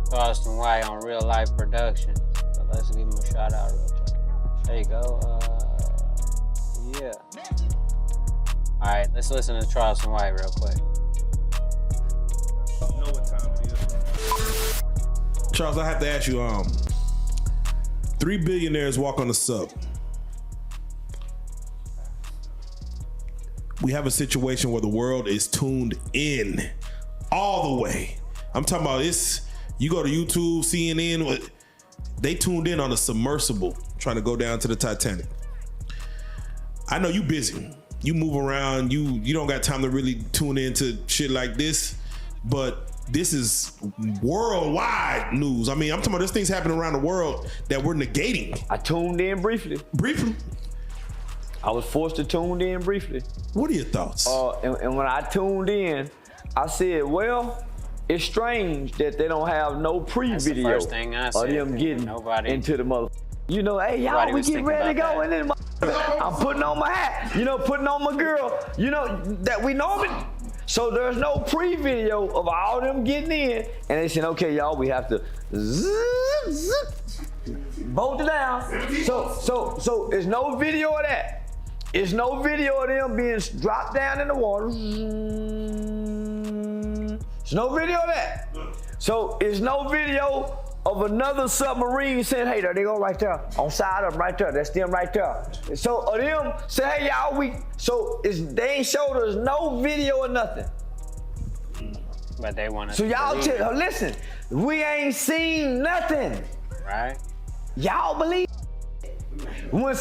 Charleston White on Real Life Production. So let's give him a shout out real quick. There you go. Yeah. All right, let's listen to Charleston White real quick. Know what time it is. Charles, I have to ask you, 3 billionaires walk on the sub. We have a situation where the world is tuned in all the way. I'm talking about this. You go to YouTube, CNN, they tuned in on a submersible trying to go down to the Titanic. I know you busy. You move around, you don't got time to really tune into shit like this, but this is worldwide news. I mean, I'm talking about this thing's happening around the world that we're negating. I tuned in briefly. Briefly? I was forced to tune in briefly. What are your thoughts? And when I tuned in, I said, well, it's strange that they don't have no pre-video first thing I of said. them getting into the mother. You know, hey, y'all, Nobody we was get thinking ready to about go. that. And then I'm putting on my hat, you know, putting on my girl, you know, that we normally. So there's no pre-video of all them getting in. And they said, okay, y'all, we have to bolt it down. So there's no video of that. There's no video of them being dropped down in the water. There's no video of that. So there's no video of another submarine saying, hey, there they go right there, on side of them right there, that's them right there. So them say, hey, y'all, they ain't showed us no video or nothing. But they want to. So y'all listen, we ain't seen nothing. Right? Y'all believe? When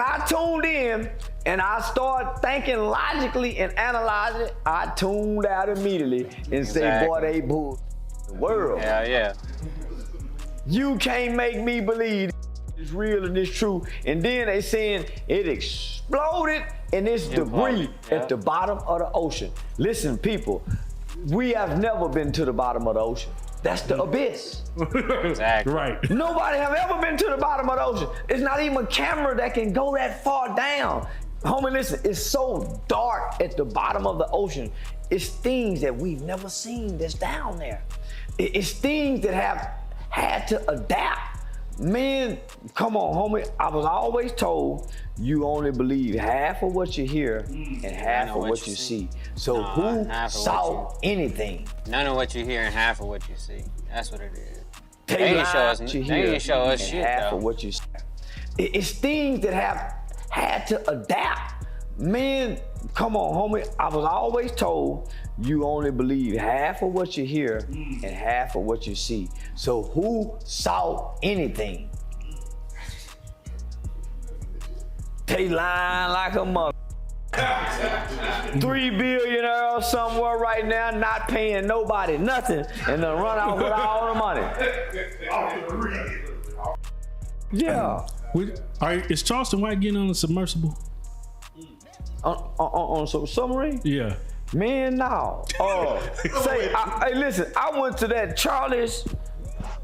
I tuned in and I started thinking logically and analyzing, I tuned out immediately and said, boy, they bull the world. Yeah, yeah. You can't make me believe it's real and it's true. And then they saying it exploded and it's debris at the bottom of the ocean. Listen, people, we have never been to the bottom of the ocean. That's the abyss. Exactly. Right. Nobody have ever been to the bottom of the ocean. It's not even a camera that can go that far down. Homie, listen, it's so dark at the bottom of the ocean. It's things that we've never seen that's down there. It's things that have had to adapt. Man, come on, homie. I was always told you only believe half of what you hear and half of what you see. So who saw anything? None of what you hear and half of what you see. That's what it is. They didn't show us shit, half though. of what you see. It's things that have had to adapt. Man, come on, homie. I was always told you only believe half of what you hear and half of what you see. So who saw anything? They lying like a mother. 3 billionaires somewhere right now not paying nobody nothing and then run out with all the money. Yeah. Is Charleston White getting on a submersible? On some submarine? Yeah. Man, no. Hey, listen, I went to that Charlie's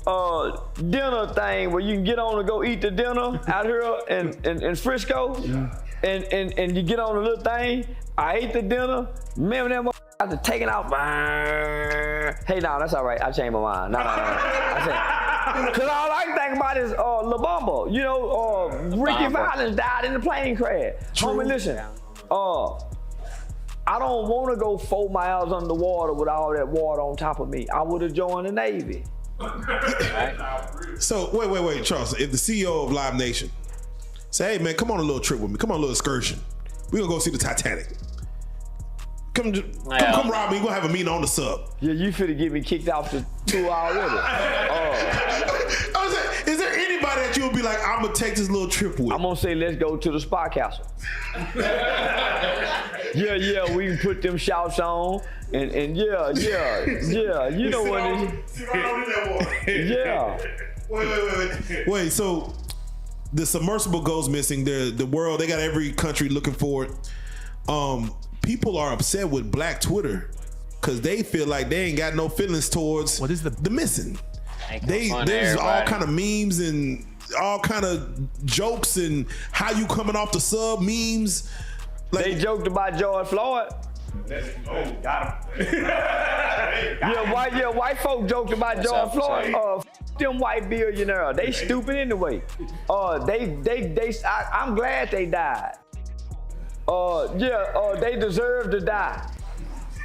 dinner thing where you can get on to go eat the dinner out here in Frisco. And you get on the little thing. I ate the dinner. Man, that after taking out. Hey, no, that's all right. I changed my mind. No. Cause all I can think about is La Bamba. You know, Ricky Valens died in the plane crash. Homie, listen. I don't want to go 4 miles underwater with all that water on top of me. I would have joined the Navy. So wait, Charles. If the CEO of Live Nation say, hey man, come on a little trip with me. Come on a little excursion. We're gonna go see the Titanic. Come rob me. We're gonna have a meeting on the sub. Yeah, you finna get me kicked off the tour already. I was like, is there anybody that you'll be like, I'm gonna take this little trip with? I'm gonna say, let's go to the Spa Castle. Yeah, we can put them shouts on, and yeah, you know what it is. Yeah. Wait, so the submersible goes missing. The world, they got every country looking for it. People are upset with Black Twitter because they feel like they ain't got no feelings towards what is the missing. There's all kind of memes and all kind of jokes and how you coming off the sub memes. Like, they joked about George Floyd. Got him. White folk joked about George Floyd. Them white billionaires, they stupid anyway. I'm glad they died. They deserve to die.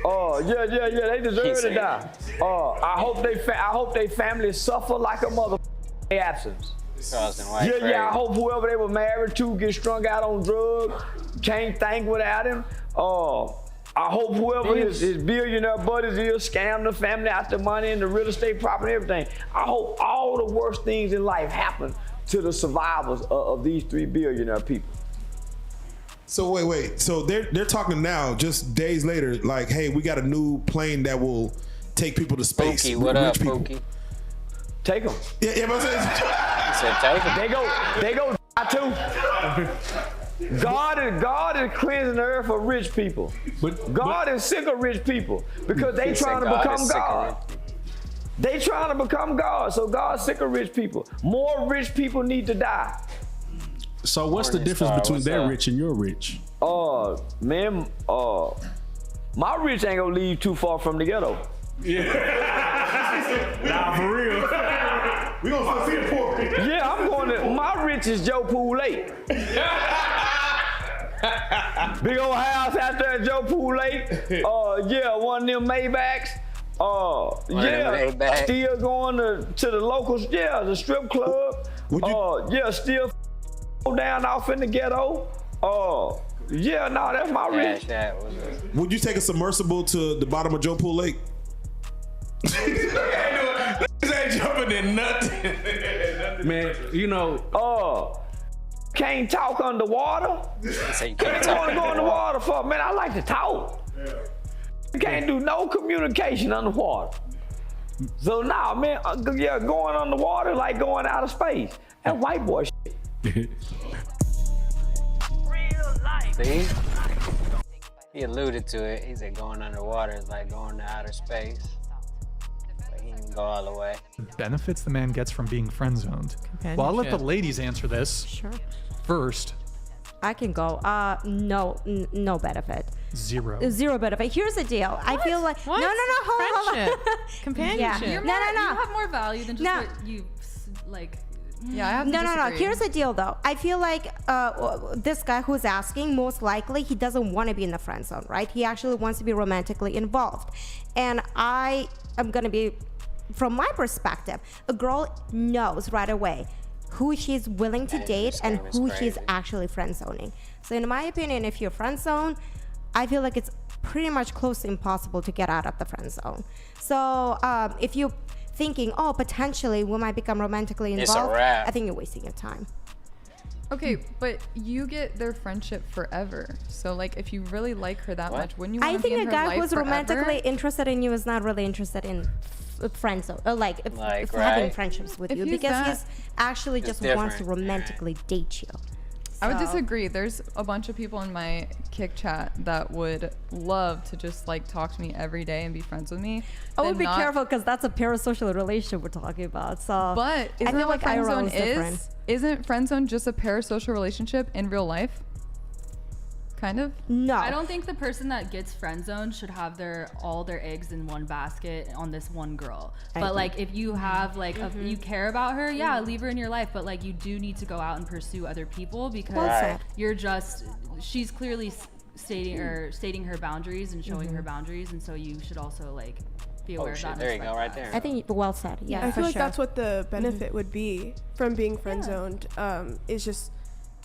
They deserve to die. I hope they families suffer like a mother absence. I hope whoever they were married to get strung out on drugs, can't think without him. I hope whoever his billionaire buddies is scam the family out the money and the real estate property and everything. I hope all the worst things in life happen to the survivors of these 3 billionaire people. So wait. So they're talking now, just days later, like, hey, we got a new plane that will take people to space. Pookie, what up, Pookie? Take them. Yeah, but He said take them. They go too. God is cleansing the earth for rich people. God is sick of rich people because they trying to become God. They trying to become God, so God's sick of rich people. More rich people need to die. So what's the difference between their rich and your rich? Man, my rich ain't gonna leave too far from the ghetto. Nah, for real. We gonna see the poor people. Yeah, I'm going to, my rich is Joe Pool Lake. Big old house out there at Joe Pool Lake. One of them Maybachs. Still going to the locals. Yeah, the strip club. Still down off in the ghetto. That's my rich. Would you take a submersible to the bottom of Joe Pool Lake? This ain't jumping in nothing. Man, you know. Can't talk underwater. So you What can't you talk want to go underwater for? Man, I like to talk. You can't do no communication underwater. So now, man, going underwater like going out of space. That white boy shit. See? He alluded to it. He said going underwater is like going to outer space. But he can go all the way. benefits the man gets from being friend zoned? Well, I'll let the ladies answer this. Sure. First. I can go. No benefit. Zero benefit. Here's the deal. What? I feel like what? no. Hold on. Companionship. Yeah. You're No. You have more value than just what you like. Yeah, I have to No. disagree. Here's the deal, though. I feel like this guy who's asking, most likely, he doesn't want to be in the friend zone, right? He actually wants to be romantically involved. And I am going to be, from my perspective, a girl knows right away who she's willing to date and who she's actually friend zoning. So in my opinion, if you're friend zone, I feel like it's pretty much close to impossible to get out of the friend zone. So if you're thinking, oh, potentially we might become romantically It's a involved, wrap. I think you're wasting your time. Okay, but you get their friendship forever. So like, if you really like her that much, wouldn't you want I to be think in a her guy life who's forever? romantically interested in you is not really interested in friend zone, or like, if having right. friendships with If you, he's because that- he's actually It's just wants to different. romantically date you. I would So- disagree. There's a bunch of people in my Kick chat that would love to just like talk to me every day and be friends with me. I would then be not- careful because that's a parasocial relationship we're talking about. So, But I isn't feel that what like friend IRL zone is different. is? Isn't friend zone just a parasocial relationship in real life? Kind of. No, I don't think the person that gets friend zoned should have all their eggs in one basket on this one girl. I But agree. like if you have like you care about her, yeah, leave her in your life. But like you do need to go out and pursue other people because Well said. she's clearly stating her boundaries and showing her boundaries, and so you should also like be aware Oh of shit! that. and There you respect go, right that. there. I think well said. Yeah, I for feel like sure. that's what the benefit would be from being friend zoned, is just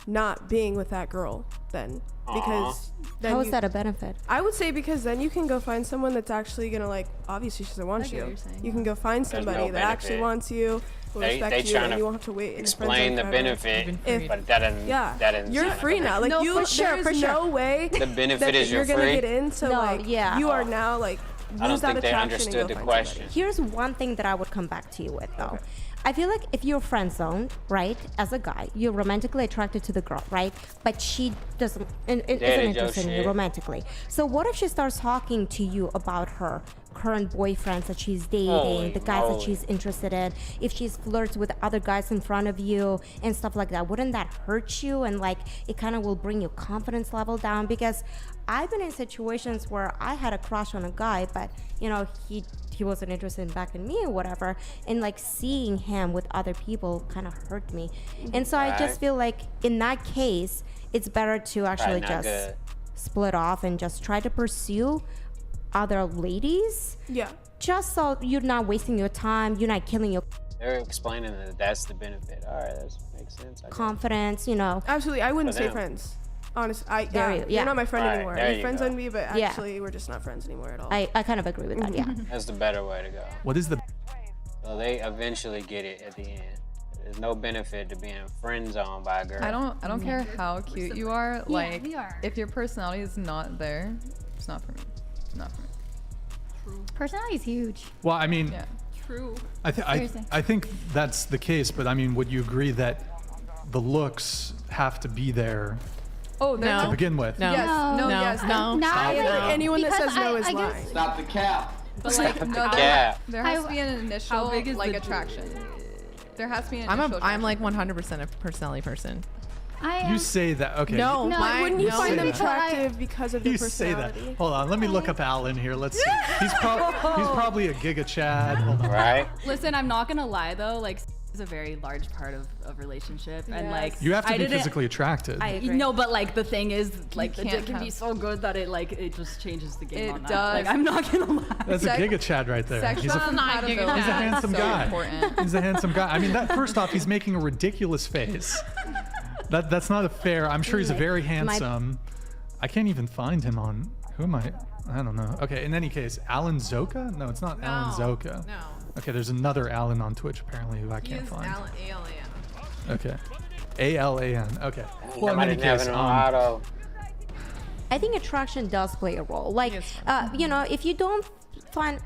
not being with that girl then. Because then How is that a benefit? I would say because then you can go find someone that's actually gonna like, obviously she doesn't want I get what you. you're saying, You can go find no somebody that actually benefit. wants you, will They respect you, tryna and you won't have to wait in the friend Explain zone the forever. benefit, If- but that didn't. Yeah, that didn't you're sound free like a now. Like No, you, for sure, there's for sure. no way The benefit that is you're you're gonna free? get in. So No, like, yeah. you are now like I don't lose that think they attraction and understood go the find question. somebody. Here's one thing that I would come back to you with, though. I feel like if you're friend zoned, right, as a guy, you're romantically attracted to the girl, right? But she doesn't isn't interested in you shit. romantically. So what if she starts talking to you about her current boyfriends that she's dating, Holy the guys that moly. she's interested in, if she's flirts with other guys in front of you and stuff like that? Wouldn't that hurt you? And like it kind of will bring your confidence level down? Because I've been in situations where I had a crush on a guy, but you know, he wasn't interested back in me or whatever, and like seeing him with other people kind of hurt me. And so I just Right. feel like in that case it's better to actually not just good. split off and just try to pursue other ladies, Yeah. just so you're not wasting your time, you're not killing your They're explaining that that's the benefit. All right, that makes sense. I guess. confidence, you know. Absolutely, I wouldn't For say them. friends. Honest, There you- yeah. you're not my friend Right, anymore. there You're you friends go. on me, but Yeah. actually we're just not friends anymore at all. I kind of agree with that, yeah. That's the better way to go. What is the So they eventually get it at the end. There's no benefit to being friend zoned by a girl. I don't care how cute you are. Like, we are. if your personality is not there, it's not for me. Not for me. Personality is huge. Well, I mean, Yeah. True. Seriously. I think that's the case, but I mean, would you agree that the looks have to be there Oh, there's to No. begin with? Yes. No. No. Yes. No. I Not feel like really. anyone that Because says no is I guess- lying. Stop the cap. But like, no, Yeah. there has I- to be an initial big is like the- attraction. There has to be an I'm initial I'm attraction. like 100% a personality person. I am. You say that, okay. No, No, my, Wouldn't you no, find them say that. attractive because of their You say that. personality? Hold on, let me look up Alan here. Let's see. He's probably a Giga Chad. Hold on. Right? Listen, I'm not gonna lie though, like is a very large part of relationship, and like You have to I be didn't- physically attracted. I agree. No, but like the thing is, like You the can't dick can be have- so good that it just changes the game It on that. does. Like I'm not gonna lie. That's Sex- a Giga Chad right there. He's Sexual a, compatibility he's a is handsome so guy. important. He's a handsome guy. I mean, that first off, he's making a ridiculous face. That's not a fair. I'm sure he's a very handsome. I can't even find him on. Who am I? I don't know. Okay, in any case, Alan Zoka? No, it's not Alan Zoka. No. Okay, there's another Alan on Twitch apparently who I He can't is find. A-L-A-N. Okay. ALAN. Okay. Well, in Somebody any case, having an auto. I think attraction does play a role. Like, you know, if you don't find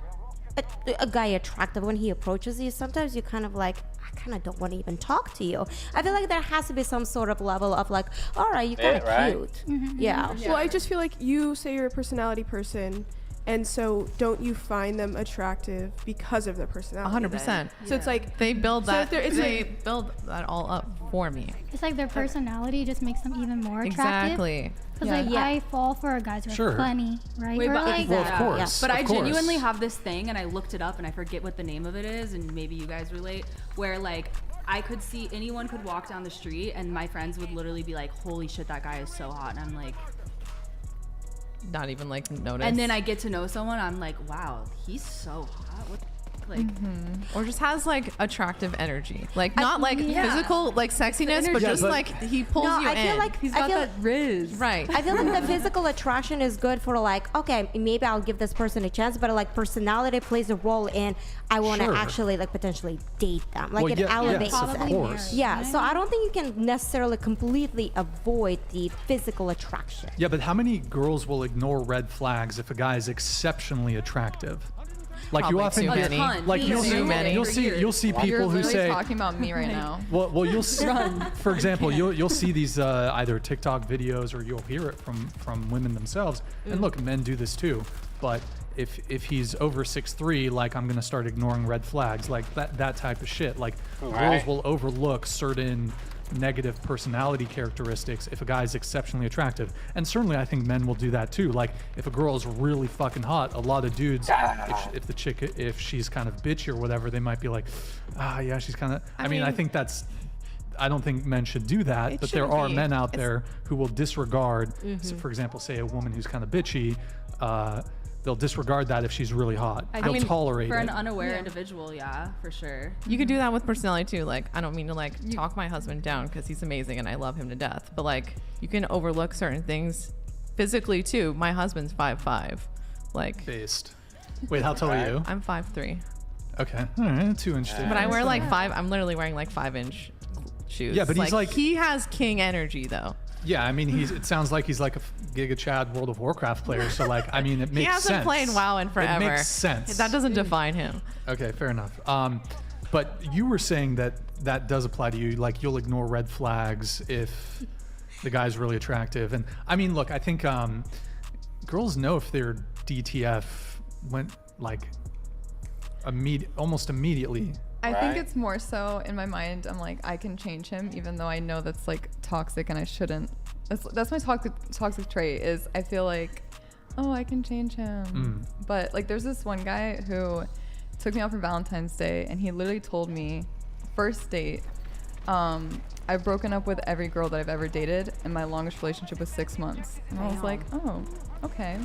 a guy attractive when he approaches you, sometimes you kind of like, I kind of don't want to even talk to you. I feel like there has to be some sort of level of like, all right, you're kind of right? cute. Yeah. Well, I just feel like you say you're a personality person, and so don't you find them attractive because of their personality? 100%. then? So it's like They build So that. if there is They build that all up for me. It's like their personality just makes them even more attractive. Exactly. Because like I fall for guys who Sure. are funny, right? Wait, or but like, Well, of course. But of I course. genuinely have this thing, and I looked it up, and I forget what the name of it is, and maybe you guys relate, where like I could see anyone could walk down the street, and my friends would literally be like, "Holy shit, that guy is so hot," and I'm like, Not even like notice. and then I get to know someone, I'm like, "Wow, he's so hot." What? Like, or just has like attractive energy, like not like physical like sexiness, but just like he pulls you I in. feel like He's got that riz. Right. I feel like the physical attraction is good for like, okay, maybe I'll give this person a chance, but like personality plays a role in I want to Sure. actually like potentially date them. Like Well, it yeah, elevates yes, of it. course. Yeah, so I don't think you can necessarily completely avoid the physical attraction. Yeah, but how many girls will ignore red flags if a guy is exceptionally attractive? Like you Probably often too get, many. like you'll Too see, many. you'll see people You're who literally say, talking about me right now. well, you'll see, for example, you'll see these either TikTok videos or you'll hear it from women themselves. And look, men do this too. But if he's over 6'3", like I'm gonna start ignoring red flags, like that type of shit. Like girls will overlook certain negative personality characteristics if a guy is exceptionally attractive, and certainly I think men will do that too. Like if a girl is really fucking hot, a lot of dudes, if the chick, if she's kind of bitchy or whatever, they might be like, yeah, she's kind of. I mean, I think that's. I don't think men should do that, but there shouldn't are be. men out there who will disregard, so for example, say a woman who's kind of bitchy, they'll disregard that if she's really hot. They'll tolerate for it. an unaware individual, yeah, for sure. You could do that with personality too. Like, I don't mean to like talk my husband down because he's amazing and I love him to death. But like, you can overlook certain things physically too. My husband's 5'5". Like, Based. Wait, how tall are you? I'm 5'3". Okay, all right, 2-inch difference. But I wear like I'm literally wearing like 5-inch shoes. Yeah, but he's like- he has king energy though. Yeah, I mean, it sounds like he's like a Giga Chad World of Warcraft player. So like, I mean, it makes sense. He hasn't played WoW in forever. It makes sense. That doesn't define him. Okay, fair enough. But you were saying that does apply to you. Like, you'll ignore red flags if the guy's really attractive. And I mean, look, I think girls know if they're DTF went like almost immediately. I think it's more so in my mind. I'm like, I can change him, even though I know that's like toxic and I shouldn't. That's my toxic trait. Is I feel like, oh, I can change him. But like, there's this one guy who took me out for Valentine's Day, and he literally told me, first date, I've broken up with every girl that I've ever dated, and my longest relationship was 6 months. And I was like, oh, okay.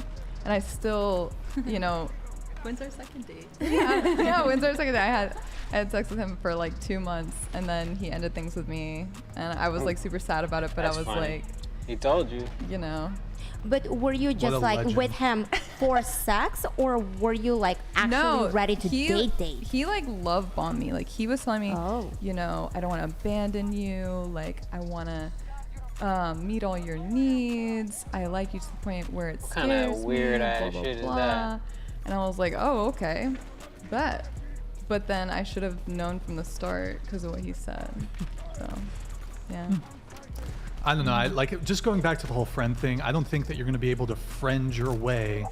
And I still, you know. When's our second date? Yeah, when's our second date? I had sex with him for like 2 months, and then he ended things with me, and I was like super sad about it. But That's I was funny. like, He told you. you know. But were you just like legend. with him for sex, or were you like actually ready to date? He like love bombed me. Like he was telling me, you know, I don't want to abandon you. Like I want to meet all your needs. I like you to the point where it scares me. What kind of weird blah, ass blah, shit is blah. that? And I was like, oh, okay, bet. But then I should have known from the start because of what he said. So, yeah. I don't know. I like just going back to the whole friend thing. I don't think that you're going to be able to friend your way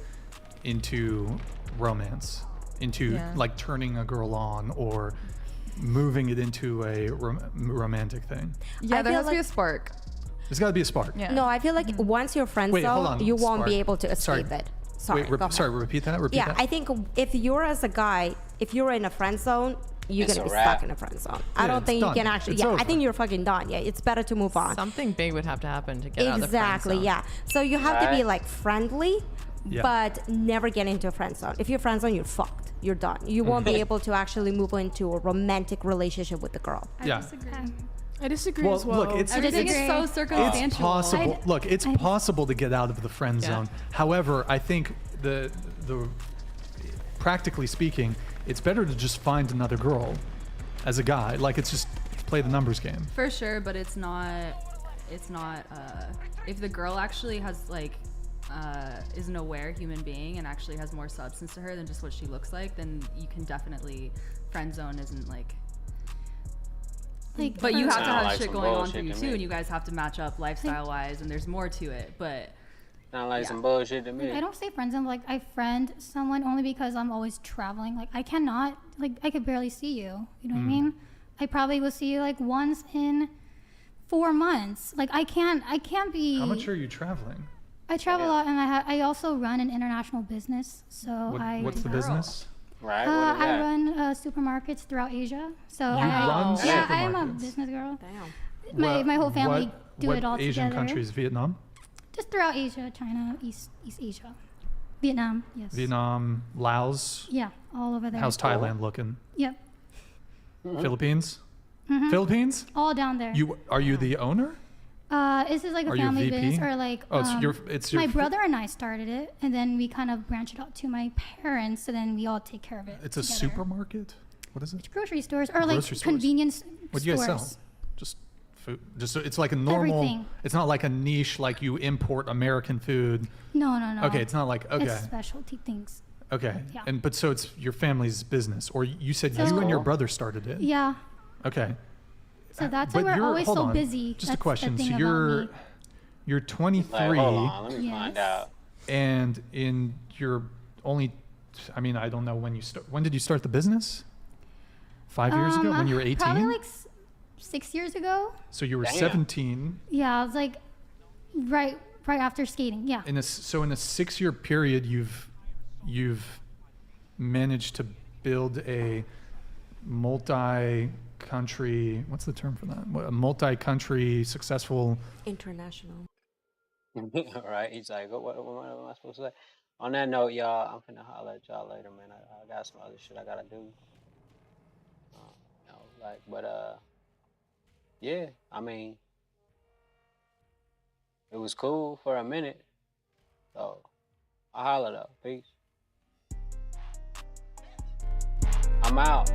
into romance, into like turning a girl on or moving it into a romantic thing. Yeah, I there feel has to be a like- spark. There's got to be a spark. Yeah. No, I feel like once you're friend Wait, hold zone, on. you won't Spark. be able to Sorry. escape it. Sorry, Wait, go ahead. sorry. Repeat that. Repeat Yeah, that. I think if you're as a guy, if you're in a friend zone, you're It's gonna a be wrap. stuck in a friend zone. I Yeah, don't it's think you done. can actually. It's I over. think you're fucking done. Yeah, it's better to move on. Something big would have to happen to get out of the friend Exactly. zone. Yeah. So you have to be Right. like friendly, Yeah. but never get into a friend zone. If you're friend zone, you're fucked. You're done. You won't be able to actually move into a romantic relationship with the girl. Yeah. I disagree Well, as well. look, it's Everything is so it's circumstantial. possible. Look, it's possible to get out of the friend zone. However, I think the practically speaking, it's better to just find another girl as a guy. Like it's just play the numbers game. For sure, but it's not if the girl actually has like is an aware human being and actually has more substance to her than just what she looks like, then you can definitely friend zone isn't like but you have to Sound have like shit some going on bullshit for you to too, me. and you guys have to match up lifestyle wise, and there's more to it. But Sound like some bullshit to me. I don't say friend zone. Like I friend someone only because I'm always traveling. Like I cannot. Like I could barely see you. You know what I mean? I probably will see you like once in 4 months. Like I can't be. How much are you traveling? I travel a lot, and I also run an international business. So What's the business? Right? What is I that? run supermarkets throughout Asia. So You I, run yeah, I am a supermarkets? business girl. Damn. My whole family do what it all Asian together. countries? Vietnam? Just throughout Asia, China, East Asia. Vietnam, yes. Vietnam, Laos. Yeah, all over there. How's Thailand looking? Yep. Philippines? Mhm. Philippines? All down there. Are you the owner? This is like a Are you a family VP? business, or like Oh, it's your my brother and I started it, and then we kind of branched it out to my parents, and then we all take care of it. It's a together. supermarket? What is it? Grocery stores or like Grocery stores. convenience What do you guys stores. sell? Just food. Just it's like a normal. Everything. It's not like a niche like you import American food. No, no, no. Okay, it's not like okay. It's specialty things. Okay. Yeah. But so it's your family's business, or you said So- you and your brother started it. Yeah. Okay. So that's why But we're you're- always hold so on. busy. Just That's a question. The So thing you're about me. you're 23. Like, hold on, let me find out. And in your only, I mean, I don't know when you start. When did you start the business? 5 years ago, when you were 18. Probably like 6 years ago. So you were Damn. 17. Yeah, I was like right after skating. Yeah. In a 6-year period, you've managed to build a multi-country. What's the term for that? A multi-country successful. International. All right, he's like, what am I supposed to say? On that note, y'all, I'm finna holler at y'all later, man. I got some other shit I gotta do. Yeah, I mean, it was cool for a minute. So, I holler though. Peace. I'm out.